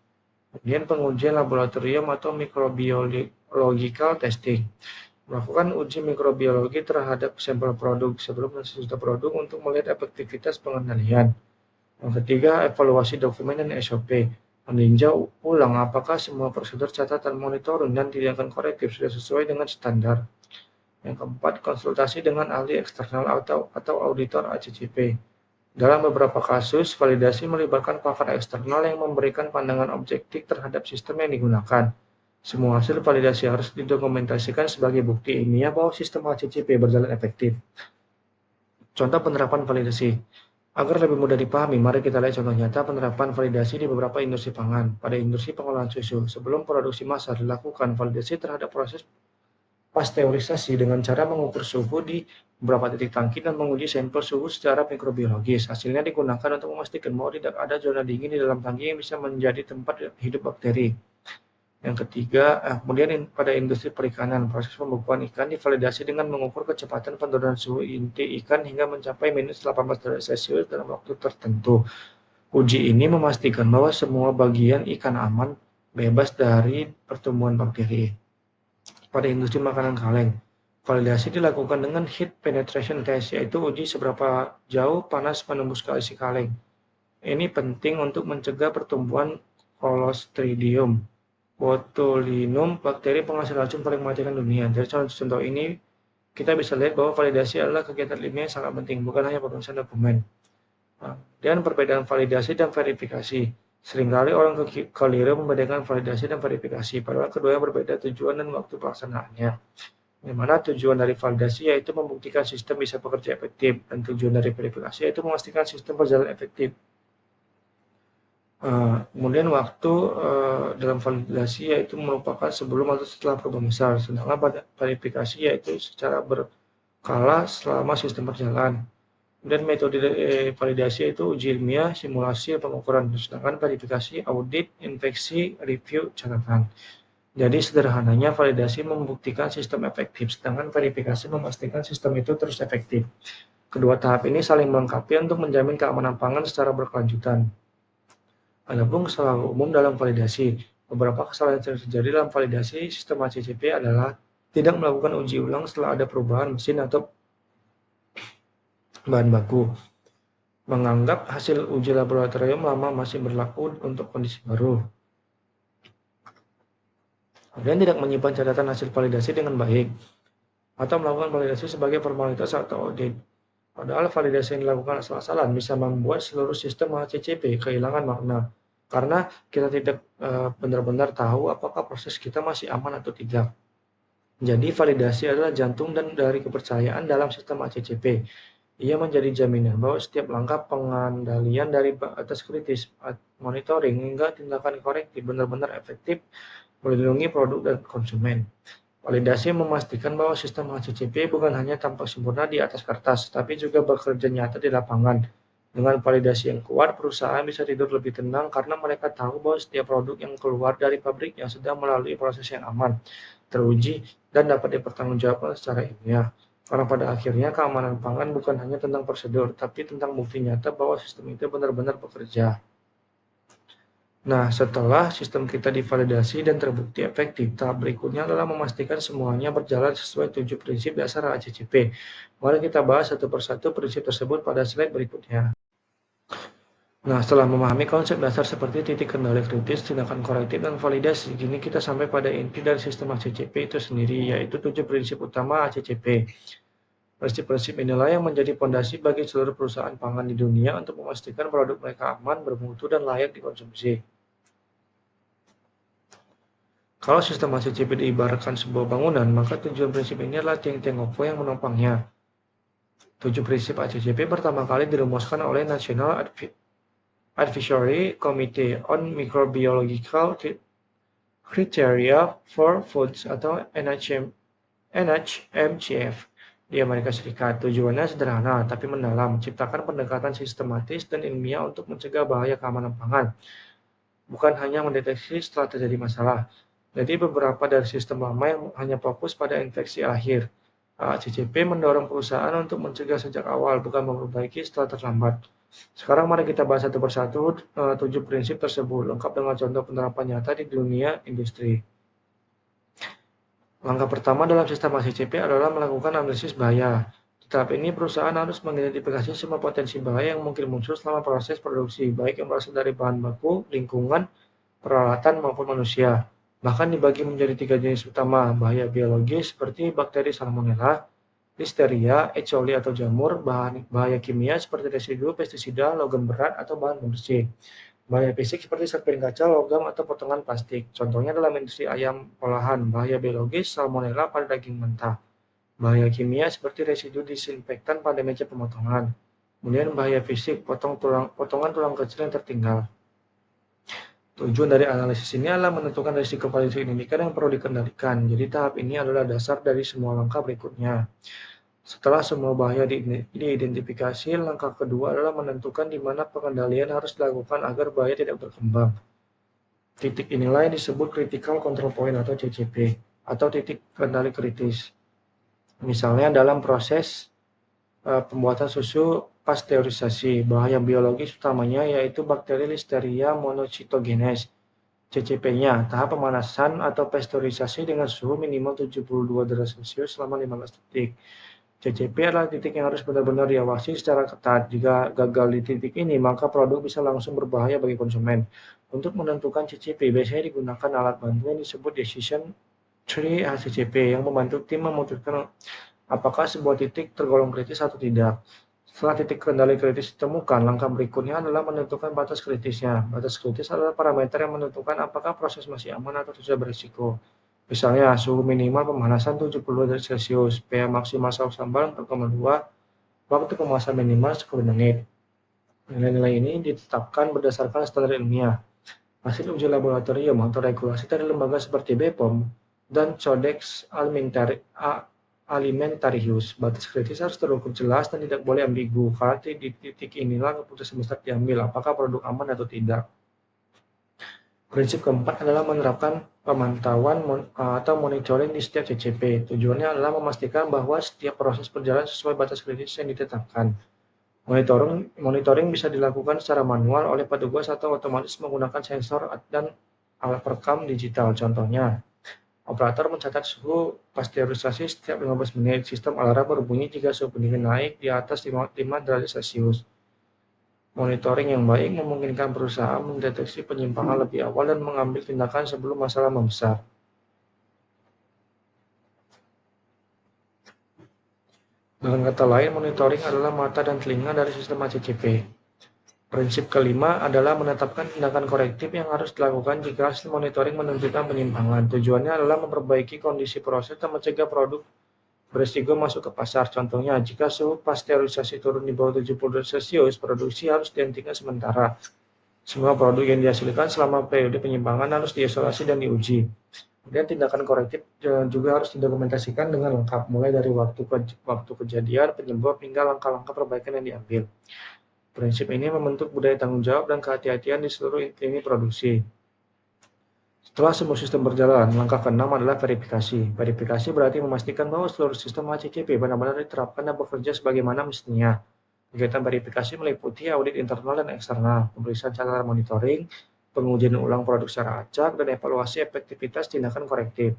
Kemudian pengujian laboratorium atau microbiological testing. Melakukan uji mikrobiologi terhadap sampel produk sebelum mensusun produk untuk melihat efektivitas pengendalian. Yang ketiga, evaluasi dokumen dan SOP. Meninjau ulang apakah semua prosedur catatan monitoring dan tindakan korektif sudah sesuai dengan standar. Yang keempat, konsultasi dengan ahli eksternal atau auditor ACCP. Dalam beberapa kasus, validasi melibatkan pakar eksternal yang memberikan pandangan objektif terhadap sistem yang digunakan. Semua hasil validasi harus didokumentasikan sebagai bukti ilmiah bahwa sistem ACCP berjalan efektif. Contoh penerapan validasi. Agar lebih mudah dipahami, mari kita lihat contoh nyata penerapan validasi di beberapa industri pangan. Pada industri pengolahan susu, sebelum produksi massal dilakukan validasi terhadap proses pasteurisasi dengan cara mengukur suhu di beberapa titik tangki dan menguji sampel suhu secara mikrobiologis. Hasilnya digunakan untuk memastikan bahwa tidak ada zona dingin di dalam tangki yang bisa menjadi tempat hidup bakteri. Yang ketiga, kemudian pada industri perikanan, proses pembukuan ikan divalidasi dengan mengukur kecepatan penurunan suhu inti ikan hingga mencapai minus 18 derajat Celcius dalam waktu tertentu. Uji ini memastikan bahwa semua bagian ikan aman, bebas dari pertumbuhan bakteri. Pada industri makanan kaleng, validasi dilakukan dengan heat penetration test, yaitu uji seberapa jauh panas menembus ke isi kaleng. Ini penting untuk mencegah pertumbuhan Clostridium botulinum, bakteri penghasil racun paling mematikan dunia. Dari contoh ini, kita bisa lihat bahwa validasi adalah kegiatan ilmiah yang sangat penting, bukan hanya penulisan dokumen. Dan perbedaan validasi dan verifikasi. Seringkali orang keliru membedakan validasi dan verifikasi, padahal keduanya berbeda tujuan dan waktu pelaksanaannya. Di mana tujuan dari validasi yaitu membuktikan sistem bisa bekerja efektif, dan tujuan dari verifikasi yaitu memastikan sistem berjalan efektif. Kemudian waktu dalam validasi yaitu merupakan sebelum atau setelah perubahan besar, sedangkan pada verifikasi yaitu secara berkala selama sistem berjalan. Kemudian metode validasi yaitu uji ilmiah, simulasi, pengukuran, sedangkan verifikasi, audit, inspeksi, review, catatan. Jadi sederhananya validasi membuktikan sistem efektif, sedangkan verifikasi memastikan sistem itu terus efektif. Kedua tahap ini saling melengkapi untuk menjamin keamanan pangan secara berkelanjutan. Adapun kesalahan umum dalam validasi, beberapa kesalahan yang terjadi dalam validasi sistem ACCP adalah tidak melakukan uji ulang setelah ada perubahan mesin atau bahan baku, menganggap hasil uji laboratorium lama masih berlaku untuk kondisi baru, kemudian tidak menyimpan catatan hasil validasi dengan baik, atau melakukan validasi sebagai formalitas atau audit. Padahal validasi yang dilakukan asal-asalan bisa membuat seluruh sistem ACCP kehilangan makna, karena kita tidak benar-benar tahu apakah proses kita masih aman atau tidak. Jadi validasi adalah jantung dan dari kepercayaan dalam sistem ACCP. Ia menjadi jaminan bahwa setiap langkah pengendalian dari batas kritis, monitoring hingga tindakan korektif benar-benar efektif melindungi produk dan konsumen. Validasi memastikan bahwa sistem HACCP bukan hanya tampak sempurna di atas kertas, tapi juga bekerja nyata di lapangan. Dengan validasi yang kuat, perusahaan bisa tidur lebih tenang karena mereka tahu bahwa setiap produk yang keluar dari pabrik yang sedang melalui proses yang aman, teruji, dan dapat dipertanggungjawabkan secara ilmiah. Karena pada akhirnya keamanan pangan bukan hanya tentang prosedur, tapi tentang bukti nyata bahwa sistem itu benar-benar bekerja. Nah, setelah sistem kita divalidasi dan terbukti efektif, tahap berikutnya adalah memastikan semuanya berjalan sesuai 7 prinsip dasar HACCP. Mari kita bahas satu persatu prinsip tersebut pada slide berikutnya. Nah, setelah memahami konsep dasar seperti titik kendali kritis, tindakan korektif, dan validasi, kini kita sampai pada inti dari sistem HACCP itu sendiri, yaitu 7 prinsip utama HACCP. Prinsip-prinsip inilah yang menjadi fondasi bagi seluruh perusahaan pangan di dunia untuk memastikan produk mereka aman, bermutu, dan layak dikonsumsi. Kalau sistem HACCP diibaratkan sebuah bangunan, maka tujuan prinsip ini adalah tiang-tiang kokoh yang menopangnya. 7 prinsip HACCP pertama kali dirumuskan oleh National Advisory Committee on Microbiological Criteria for Foods atau NHMCF di Amerika Serikat. Tujuannya sederhana tapi mendalam, menciptakan pendekatan sistematis dan ilmiah untuk mencegah bahaya keamanan pangan, bukan hanya mendeteksi setelah terjadi masalah. Jadi beberapa dari sistem lama yang hanya fokus pada infeksi akhir. CCP mendorong perusahaan untuk mencegah sejak awal, bukan memperbaiki setelah terlambat. Sekarang mari kita bahas satu persatu 7 prinsip tersebut, lengkap dengan contoh penerapan nyata di dunia industri. Langkah pertama dalam sistem HACCP adalah melakukan analisis bahaya. Di tahap ini, perusahaan harus mengidentifikasi semua potensi bahaya yang mungkin muncul selama proses produksi, baik yang berasal dari bahan baku, lingkungan, peralatan, maupun manusia. Bahkan dibagi menjadi 3 jenis utama, bahaya biologis seperti bakteri Salmonella, Listeria, E. coli atau jamur, bahaya kimia seperti residu, pestisida, logam berat, atau bahan pembersih. Bahaya fisik seperti serpihan kaca, logam, atau potongan plastik. Contohnya dalam industri ayam olahan, bahaya biologis, Salmonella pada daging mentah. Bahaya kimia seperti residu disinfektan pada meja pemotongan. Kemudian bahaya fisik, potongan tulang kecil yang tertinggal. Tujuan dari analisis ini adalah menentukan risiko paling signifikan yang perlu dikendalikan. Jadi tahap ini adalah dasar dari semua langkah berikutnya. Setelah semua bahaya diidentifikasi, langkah kedua adalah menentukan di mana pengendalian harus dilakukan agar bahaya tidak berkembang. Titik inilah yang disebut Critical Control Point atau CCP, atau titik kendali kritis. Misalnya dalam proses pembuatan susu pasteurisasi, bahaya biologis utamanya yaitu bakteri Listeria monocytogenes. CCP-nya, tahap pemanasan atau pasteurisasi dengan suhu minimal 72 derajat Celcius selama 15 detik. CCP adalah titik yang harus benar-benar diawasi secara ketat. Jika gagal di titik ini, maka produk bisa langsung berbahaya bagi konsumen. Untuk menentukan CCP, biasanya digunakan alat bantu yang disebut Decision Tree HACCP yang membantu tim memutuskan apakah sebuah titik tergolong kritis atau tidak. Setelah titik kendali kritis ditemukan, langkah berikutnya adalah menentukan batas kritisnya. Batas kritis adalah parameter yang menentukan apakah proses masih aman atau sudah berisiko. Misalnya, suhu minimal pemanasan 70 derajat Celcius, pH maksimal saus sambal 4,2, waktu pemanasan minimal 10 menit. Nilai-nilai ini ditetapkan berdasarkan standar ilmiah, hasil uji laboratorium atau regulasi dari lembaga seperti BPOM dan Codex Alimentarius. Batas kritis harus terukur jelas dan tidak boleh ambigu, karena di titik inilah keputusan besar diambil apakah produk aman atau tidak. Prinsip keempat adalah menerapkan pemantauan atau monitoring di setiap CCP. Tujuannya adalah memastikan bahwa setiap proses berjalan sesuai batas kritis yang ditetapkan. Monitoring bisa dilakukan secara manual oleh petugas atau otomatis menggunakan sensor dan alat perekam digital. Contohnya, operator mencatat suhu pasteurisasi setiap 15 menit. Sistem alarm berbunyi jika suhu pendingin naik di atas 5 derajat Celcius. Monitoring yang baik memungkinkan perusahaan mendeteksi penyimpangan lebih awal dan mengambil tindakan sebelum masalah membesar. Dengan kata lain, monitoring adalah mata dan telinga dari sistem HACCP. Prinsip kelima adalah menetapkan tindakan korektif yang harus dilakukan jika hasil monitoring menunjukkan penyimpangan. Tujuannya adalah memperbaiki kondisi proses dan mencegah produk berisiko masuk ke pasar. Contohnya, jika suhu pasteurisasi turun di bawah 70 derajat Celcius, produksi harus dihentikan sementara. Semua produk yang dihasilkan selama periode penyimpangan harus diisolasi dan diuji. Kemudian tindakan korektif juga harus didokumentasikan dengan lengkap, mulai dari waktu kejadian, penyebab, hingga langkah-langkah perbaikan yang diambil. Prinsip ini membentuk budaya tanggung jawab dan kehati-hatian di seluruh lini produksi. Setelah semua sistem berjalan, langkah keenam adalah verifikasi. Verifikasi berarti memastikan bahwa seluruh sistem HACCP benar-benar diterapkan dan bekerja sebagaimana mestinya. Kegiatan verifikasi meliputi audit internal dan eksternal, pemeriksaan catatan monitoring, pengujian ulang produk secara acak, dan evaluasi efektivitas tindakan korektif.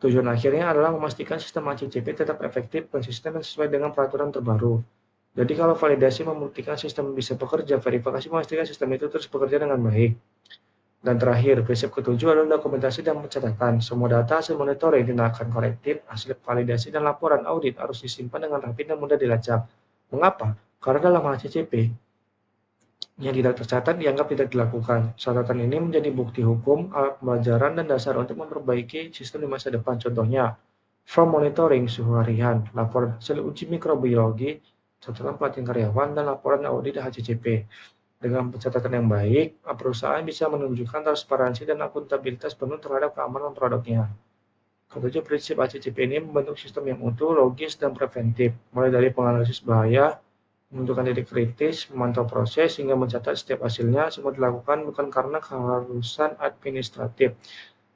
Tujuan akhirnya adalah memastikan sistem HACCP tetap efektif, konsisten, dan sesuai dengan peraturan terbaru. Jadi kalau validasi membuktikan sistem bisa bekerja, verifikasi memastikan sistem itu terus bekerja dengan baik. Dan terakhir, prinsip ketujuh adalah dokumentasi dan pencatatan. Semua data, hasil monitoring, tindakan korektif, hasil validasi, dan laporan audit harus disimpan dengan rapi dan mudah dilacak. Mengapa? Karena dalam HACCP, yang tidak tercatat dianggap tidak dilakukan. Catatan ini menjadi bukti hukum, alat pembelajaran, dan dasar untuk memperbaiki sistem di masa depan. Contohnya, form monitoring suhu harian, laporan hasil uji mikrobiologi, catatan pelatihan karyawan, dan laporan audit HACCP. Dengan pencatatan yang baik, perusahaan bisa menunjukkan transparansi dan akuntabilitas penuh terhadap keamanan produknya. Ketujuh prinsip HACCP ini membentuk sistem yang utuh, logis, dan preventif, mulai dari penganalisis bahaya, menentukan titik kritis, memantau proses, hingga mencatat setiap hasilnya. Semua dilakukan bukan karena keharusan administratif,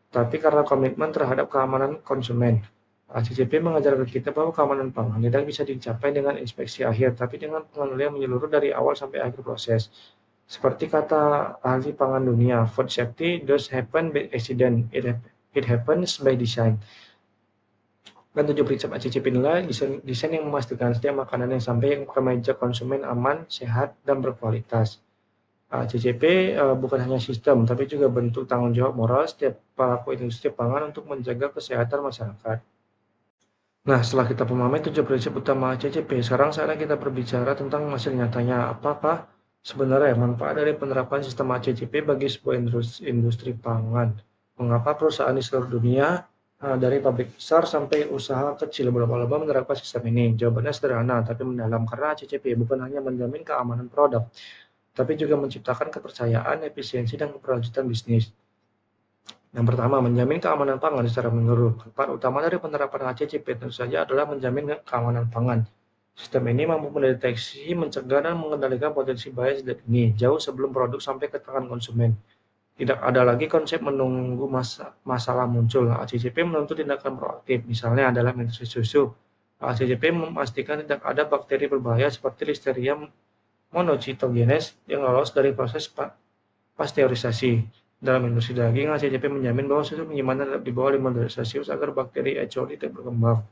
tapi karena komitmen terhadap keamanan konsumen. HACCP mengajarkan kita bahwa keamanan pangan tidak bisa dicapai dengan inspeksi akhir, tapi dengan pengendalian menyeluruh dari awal sampai akhir proses. Seperti kata ahli pangan dunia, food safety does happen by accident, it happens by design. Dan 7 prinsip HACCP inilah desain yang memastikan setiap makanan yang sampai ke meja konsumen aman, sehat, dan berkualitas. HACCP bukan hanya sistem, tapi juga bentuk tanggung jawab moral setiap pelaku industri pangan untuk menjaga kesehatan masyarakat. Nah, setelah kita memahami 7 prinsip utama HACCP, sekarang saatnya kita berbicara tentang hasil nyatanya. Apakah sebenarnya manfaat dari penerapan sistem HACCP bagi sebuah industri pangan? Mengapa perusahaan di seluruh dunia, dari pabrik besar sampai usaha kecil berlomba-lomba menerapkan sistem ini? Jawabannya sederhana tapi mendalam, karena HACCP bukan hanya menjamin keamanan produk, tapi juga menciptakan kepercayaan, efisiensi, dan keberlanjutan bisnis. Yang pertama, menjamin keamanan pangan secara menyeluruh. Manfaat utama dari penerapan HACCP tentu saja adalah menjamin keamanan pangan. Sistem ini mampu mendeteksi, mencegah, dan mengendalikan potensi bahaya sejak dini, jauh sebelum produk sampai ke tangan konsumen. Tidak ada lagi konsep menunggu masalah muncul. HACCP menuntut tindakan proaktif, misalnya adalah nutrisi susu. HACCP memastikan tidak ada bakteri berbahaya seperti Listeria monocytogenes yang lolos dari proses pasteurisasi. Dalam industri daging, HACCP menjamin bahwa suhu penyimpanan tetap di bawah 5 derajat Celcius agar bakteri E. coli tidak berkembang.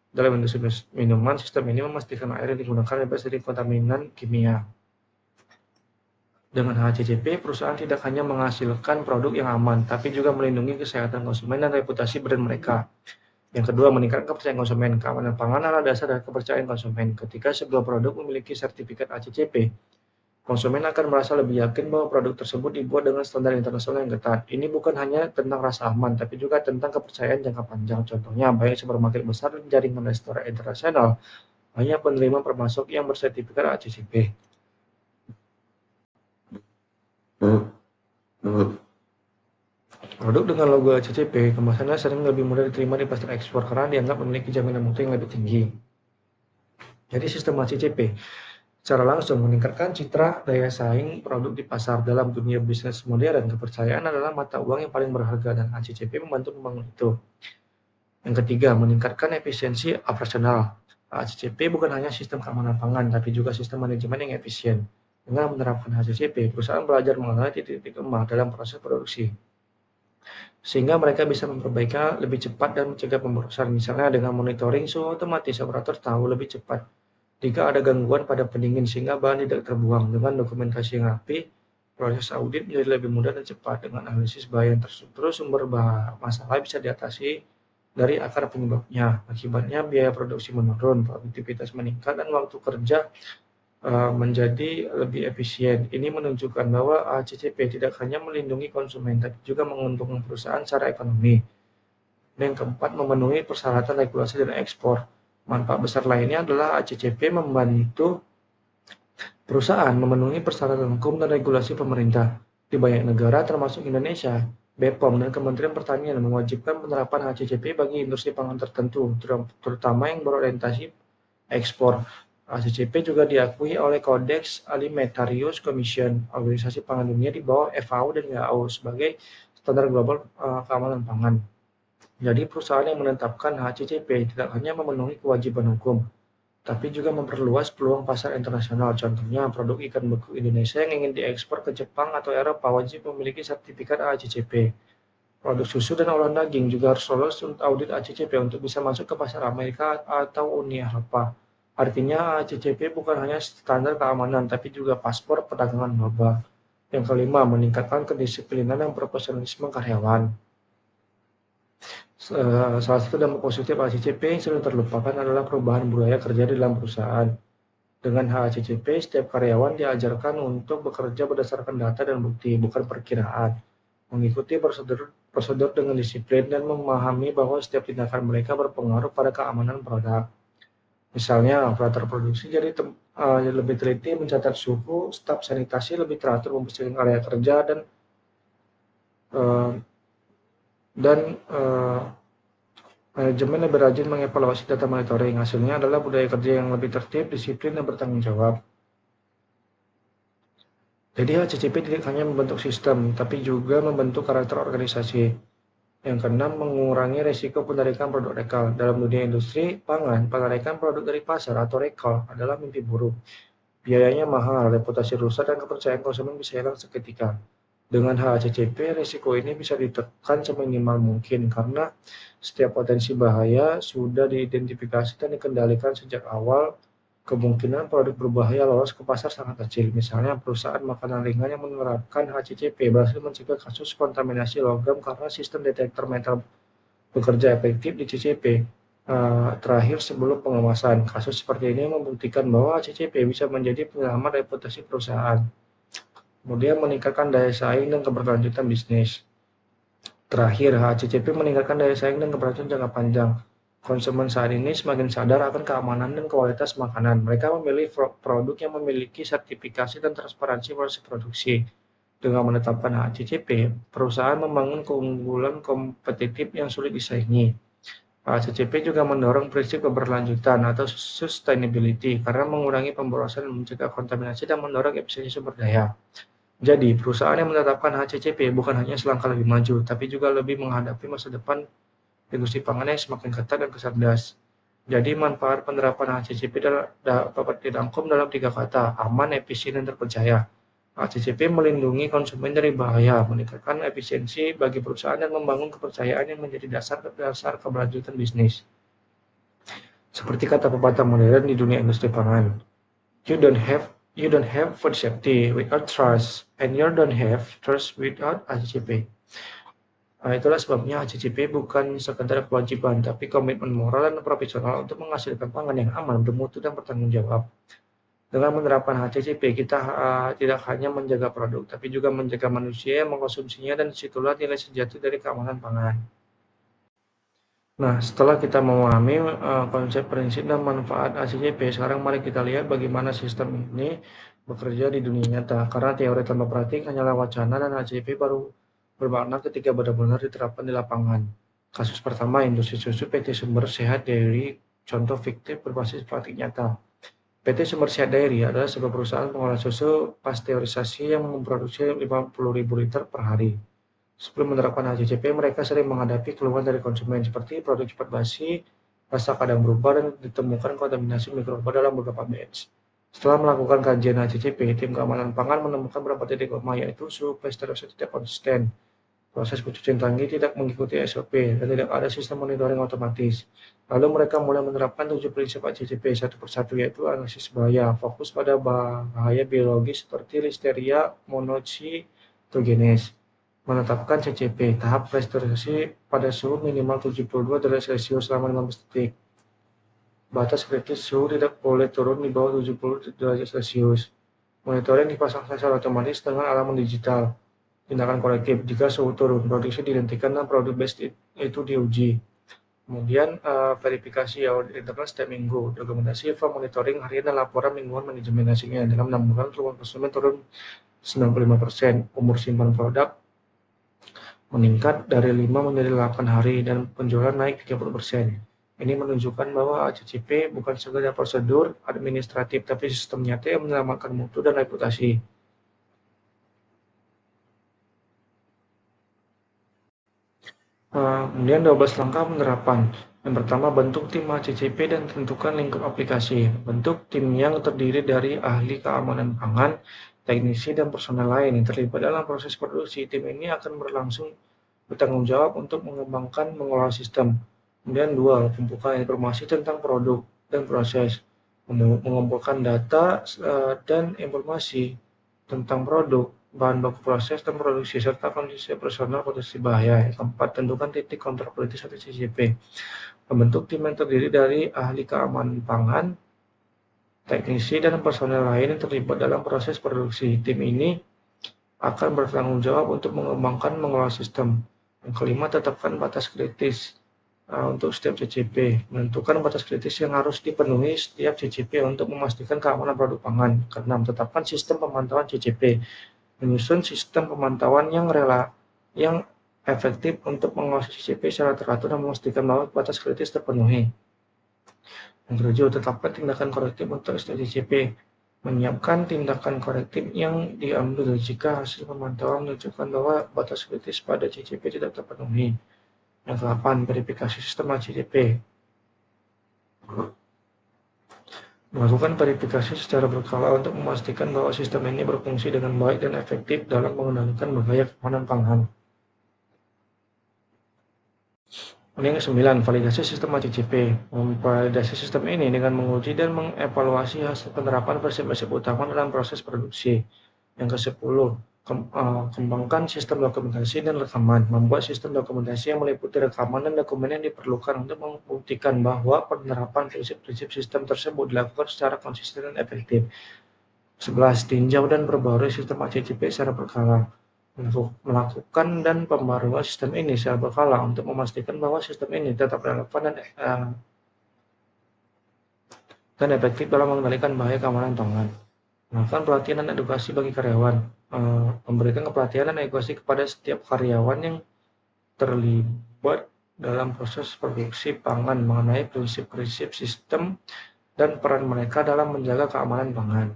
Dalam industri minuman, sistem ini memastikan air yang digunakan bebas dari kontaminan kimia. Dengan HACCP, perusahaan tidak hanya menghasilkan produk yang aman, tapi juga melindungi kesehatan konsumen dan reputasi brand mereka. Yang kedua, meningkatkan kepercayaan konsumen. Keamanan pangan adalah dasar dari kepercayaan konsumen. Ketika sebuah produk memiliki sertifikat HACCP, konsumen akan merasa lebih yakin bahwa produk tersebut dibuat dengan standar internasional yang ketat. Ini bukan hanya tentang rasa aman, tapi juga tentang kepercayaan jangka panjang. Contohnya, banyak supermarket besar dan jaringan restoran internasional hanya penerima termasuk yang bersertifikat HACCP. Produk dengan logo HACCP kemasannya sering lebih mudah diterima di pasar ekspor karena dianggap memiliki jaminan mutu yang lebih tinggi. Jadi sistem HACCP secara langsung meningkatkan citra daya saing produk di pasar. Dalam dunia bisnis modern, kepercayaan adalah mata uang yang paling berharga dan HACCP membantu membangun itu. Yang ketiga, meningkatkan efisiensi operasional. HACCP bukan hanya sistem keamanan pangan, tapi juga sistem manajemen yang efisien. Dengan menerapkan HACCP, perusahaan belajar mengenali titik-titik lemah dalam proses produksi, sehingga mereka bisa memperbaiki lebih cepat dan mencegah pemborosan. Misalnya dengan monitoring suhu otomatis, operator tahu lebih cepat jika ada gangguan pada pendingin sehingga bahan tidak terbuang. Dengan dokumentasi yang rapi, proses audit menjadi lebih mudah dan cepat. Dengan analisis bahaya yang terstruktur, sumber masalah bisa diatasi dari akar penyebabnya. Akibatnya biaya produksi menurun, produktivitas meningkat, dan waktu kerja menjadi lebih efisien. Ini menunjukkan bahwa HACCP tidak hanya melindungi konsumen, tapi juga menguntungkan perusahaan secara ekonomi. Dan yang keempat, memenuhi persyaratan regulasi dan ekspor. Manfaat besar lainnya adalah HACCP membantu Perusahaan memenuhi persyaratan hukum dan regulasi pemerintah. Di banyak negara, termasuk Indonesia, BPOM dan Kementerian Pertanian mewajibkan penerapan HACCP bagi industri pangan tertentu, terutama yang berorientasi ekspor. HACCP juga diakui oleh Codex Alimentarius Commission, organisasi pangan dunia di bawah FAO dan WHO sebagai standar global keamanan pangan. Jadi perusahaan yang menetapkan HACCP tidak hanya memenuhi kewajiban hukum, tapi juga memperluas peluang pasar internasional. Contohnya, produk ikan beku Indonesia yang ingin diekspor ke Jepang atau Eropa wajib memiliki sertifikat HACCP. Produk susu dan olahan daging juga harus lolos untuk audit HACCP untuk bisa masuk ke pasar Amerika atau Uni Eropa. Artinya, HACCP bukan hanya standar keamanan, tapi juga paspor perdagangan global. Yang kelima, meningkatkan kedisiplinan dan profesionalisme karyawan. Salah satu dampak positif HACCP yang sering terlupakan adalah perubahan budaya kerja di dalam perusahaan. Dengan HACCP, setiap karyawan diajarkan untuk bekerja berdasarkan data dan bukti, bukan perkiraan, mengikuti prosedur dengan disiplin, dan memahami bahwa setiap tindakan mereka berpengaruh pada keamanan produk. Misalnya, operator produksi jadi lebih teliti mencatat suhu, staf sanitasi lebih teratur membersihkan area kerja, uh, dan manajemen lebih rajin mengevaluasi data monitoring. Hasilnya adalah budaya kerja yang lebih tertib, disiplin, dan bertanggung jawab. Jadi HACCP tidak hanya membentuk sistem, tapi juga membentuk karakter organisasi. Yang keenam, mengurangi risiko penarikan produk rekal. Dalam dunia industri pangan, penarikan produk dari pasar atau rekal adalah mimpi buruk. Biayanya mahal, reputasi rusak, dan kepercayaan konsumen bisa hilang seketika. Dengan HACCP, risiko ini bisa ditekan seminimal mungkin karena setiap potensi bahaya sudah diidentifikasi dan dikendalikan sejak awal. Kemungkinan produk berbahaya lolos ke pasar sangat kecil. Misalnya, perusahaan makanan ringan yang menerapkan HACCP berhasil mencegah kasus kontaminasi logam karena sistem detektor metal bekerja efektif di CCP. Terakhir, sebelum pengemasan, kasus seperti ini membuktikan bahwa HACCP bisa menjadi penyelamat reputasi perusahaan. Kemudian meningkatkan daya saing dan keberlanjutan bisnis. Terakhir, HACCP meningkatkan daya saing dan keberlanjutan jangka panjang. Konsumen saat ini semakin sadar akan keamanan dan kualitas makanan. Mereka memilih produk yang memiliki sertifikasi dan transparansi proses produksi. Dengan menetapkan HACCP, perusahaan membangun keunggulan kompetitif yang sulit disaingi. HACCP juga mendorong prinsip keberlanjutan atau sustainability karena mengurangi pemborosan, mencegah kontaminasi, dan mendorong efisiensi sumber daya. Jadi, perusahaan yang menetapkan HACCP bukan hanya selangkah lebih maju, tapi juga lebih menghadapi masa depan industri pangan yang semakin ketat dan cerdas. Jadi, manfaat penerapan HACCP dapat dirangkum dalam 3 kata: aman, efisien, dan terpercaya. HACCP melindungi konsumen dari bahaya, meningkatkan efisiensi bagi perusahaan, dan membangun kepercayaan yang menjadi dasar keberlanjutan bisnis. Seperti kata pepatah modern di dunia industri pangan, You don't have food safety without trust, and you don't have trust without HACCP. Itulah sebabnya HACCP bukan sekedar kewajiban, tapi komitmen moral dan profesional untuk menghasilkan pangan yang aman, bermutu, dan bertanggung jawab. Dengan menerapkan HACCP, kita tidak hanya menjaga produk, tapi juga menjaga manusia yang mengkonsumsinya, dan disitulah nilai sejati dari keamanan pangan. Nah, setelah kita memahami konsep, prinsip, dan manfaat HACCP, sekarang mari kita lihat bagaimana sistem ini bekerja di dunia nyata. Karena teori tanpa praktik hanyalah wacana, dan HACCP baru bermakna ketika benar-benar diterapkan di lapangan. Kasus pertama, industri susu PT Sumber Sehat Dairy, contoh fiktif berbasis praktik nyata. PT Sumber Sehat Dairy adalah sebuah perusahaan pengolah susu pasteurisasi yang memproduksi 50.000 liter per hari. Sebelum menerapkan HACCP, mereka sering menghadapi keluhan dari konsumen seperti produk cepat basi, rasa kadang berubah, dan ditemukan kontaminasi mikroba dalam beberapa batch. Setelah melakukan kajian HACCP, tim keamanan pangan menemukan beberapa titik lemah, yaitu suhu pasteurisasi tidak konsisten, proses pencucian tangki tidak mengikuti SOP, dan tidak ada sistem monitoring otomatis. Lalu mereka mulai menerapkan 7 prinsip HACCP satu persatu, yaitu analisis bahaya, fokus pada bahaya biologis seperti listeria monocytogenes, menetapkan CCP, tahap pasteurisasi pada suhu minimal 72 derajat Celcius selama 15 detik. Batas kritis suhu tidak boleh turun di bawah 70 derajat Celcius. Monitoring dipasang sensor otomatis dengan alarm digital. Tindakan korektif, jika suhu turun, produksi dihentikan dan produk batch itu diuji. Kemudian verifikasi audit internal setiap minggu, dokumentasi monitoring harian dan laporan mingguan manajemen hasilnya. Dalam 6 bulan keluhan konsumen turun 95%, umur simpan produk meningkat dari 5 menjadi 8 hari, dan penjualan naik 30%. Ini menunjukkan bahwa ACCP bukan sekedar prosedur administratif, tapi sistem nyata yang menyelamatkan mutu dan reputasi. Kemudian 12 langkah penerapan. Yang pertama, bentuk tim ACCP dan tentukan lingkup aplikasi. Bentuk tim yang terdiri dari ahli keamanan pangan, teknisi, dan personel lain yang terlibat dalam proses produksi. Tim ini akan bertanggung jawab untuk mengembangkan mengolah sistem. Kemudian dua, pembukaan informasi tentang produk dan proses. Mengumpulkan data dan informasi tentang produk, bahan baku proses dan produksi, serta kondisi personal potensi bahaya. Yang keempat, tentukan titik kontrol kritis atau CCP. Membentuk tim yang terdiri dari ahli keamanan pangan, teknisi, dan personel lain yang terlibat dalam proses produksi. Tim ini akan bertanggung jawab untuk mengembangkan mengolah sistem. Yang kelima, tetapkan batas kritis untuk setiap CCP. Menentukan batas kritis yang harus dipenuhi setiap CCP untuk memastikan keamanan produk pangan. Keenam, tetapkan sistem pemantauan CCP. Menyusun sistem pemantauan yang efektif untuk mengawasi CCP secara teratur dan memastikan bahwa batas kritis terpenuhi. Yang ketujuh, tetapkan tindakan korektif untuk setiap CCP. Menyiapkan tindakan korektif yang diambil jika hasil pemantauan menunjukkan bahwa batas kritis pada CCP tidak terpenuhi. Yang ke-8, verifikasi sistem CCP. Melakukan verifikasi secara berkala untuk memastikan bahwa sistem ini berfungsi dengan baik dan efektif dalam mengendalikan bahaya keamanan pangan. Yang ke-9, validasi sistem ACCP. Memvalidasi sistem ini dengan menguji dan mengevaluasi hasil penerapan prinsip-prinsip utama dalam proses produksi. Yang ke-10, kembangkan sistem dokumentasi dan rekaman. Membuat sistem dokumentasi yang meliputi rekaman dan dokumen yang diperlukan untuk membuktikan bahwa penerapan prinsip-prinsip sistem tersebut dilakukan secara konsisten dan efektif. 11, tinjau dan perbarui sistem ACCP secara berkala. Melakukan dan pembaruan sistem ini secara berkala untuk memastikan bahwa sistem ini tetap relevan dan efektif dalam mengendalikan bahaya keamanan pangan. Melakukan pelatihan dan edukasi bagi karyawan. Memberikan pelatihan dan edukasi kepada setiap karyawan yang terlibat dalam proses produksi pangan mengenai prinsip-prinsip sistem dan peran mereka dalam menjaga keamanan pangan.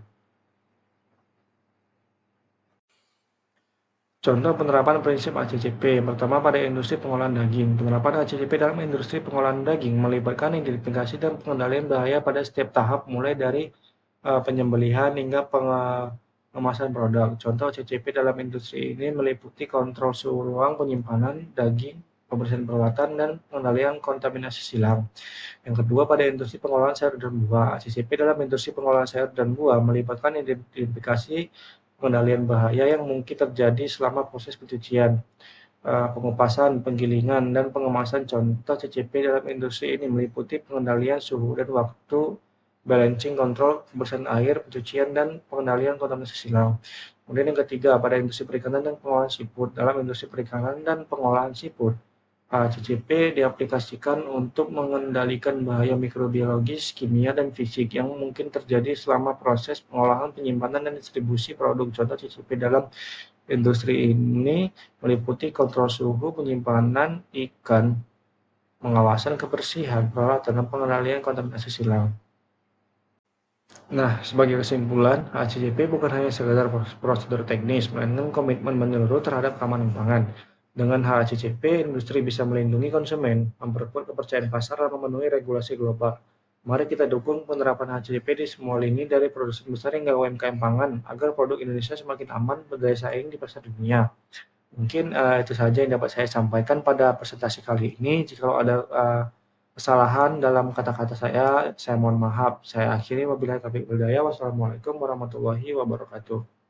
Contoh penerapan prinsip ACCP. Pertama, pada industri pengolahan daging. Penerapan ACCP dalam industri pengolahan daging melibatkan identifikasi dan pengendalian bahaya pada setiap tahap, mulai dari penyembelihan hingga pengemasan produk. Contoh ACCP dalam industri ini meliputi kontrol suhu ruang penyimpanan daging, pembersihan peralatan, dan pengendalian kontaminasi silang. Yang kedua, pada industri pengolahan sayur dan buah. ACCP dalam industri pengolahan sayur dan buah melibatkan identifikasi pengendalian bahaya yang mungkin terjadi selama proses pencucian, pengupasan, penggilingan, dan pengemasan. Contoh CCP dalam industri ini meliputi pengendalian suhu dan waktu, balancing control, kebersihan air, pencucian, dan pengendalian kontaminasi silang. Kemudian yang ketiga, pada industri perikanan dan pengolahan seafood. Dalam industri perikanan dan pengolahan seafood, CCP diaplikasikan untuk mengendalikan bahaya mikrobiologis, kimia, dan fisik yang mungkin terjadi selama proses pengolahan, penyimpanan, dan distribusi produk. Contoh CCP dalam industri ini meliputi kontrol suhu penyimpanan ikan, pengawasan kebersihan peralatan, dan pengendalian kontaminasi silang. Nah, sebagai kesimpulan, CCP bukan hanya sekedar prosedur teknis, melainkan komitmen menyeluruh terhadap keamanan pangan. Dengan HACCP, industri bisa melindungi konsumen, memperkuat kepercayaan pasar, dan memenuhi regulasi global. Mari kita dukung penerapan HACCP di semua lini, dari produsen besar hingga UMKM pangan, agar produk Indonesia semakin aman berdaya saing di pasar dunia. Mungkin itu saja yang dapat saya sampaikan pada presentasi kali ini. Jika ada kesalahan dalam kata-kata saya mohon maaf. Saya akhiri, wabillahi taufiq wal hidayah. Wassalamualaikum warahmatullahi wabarakatuh.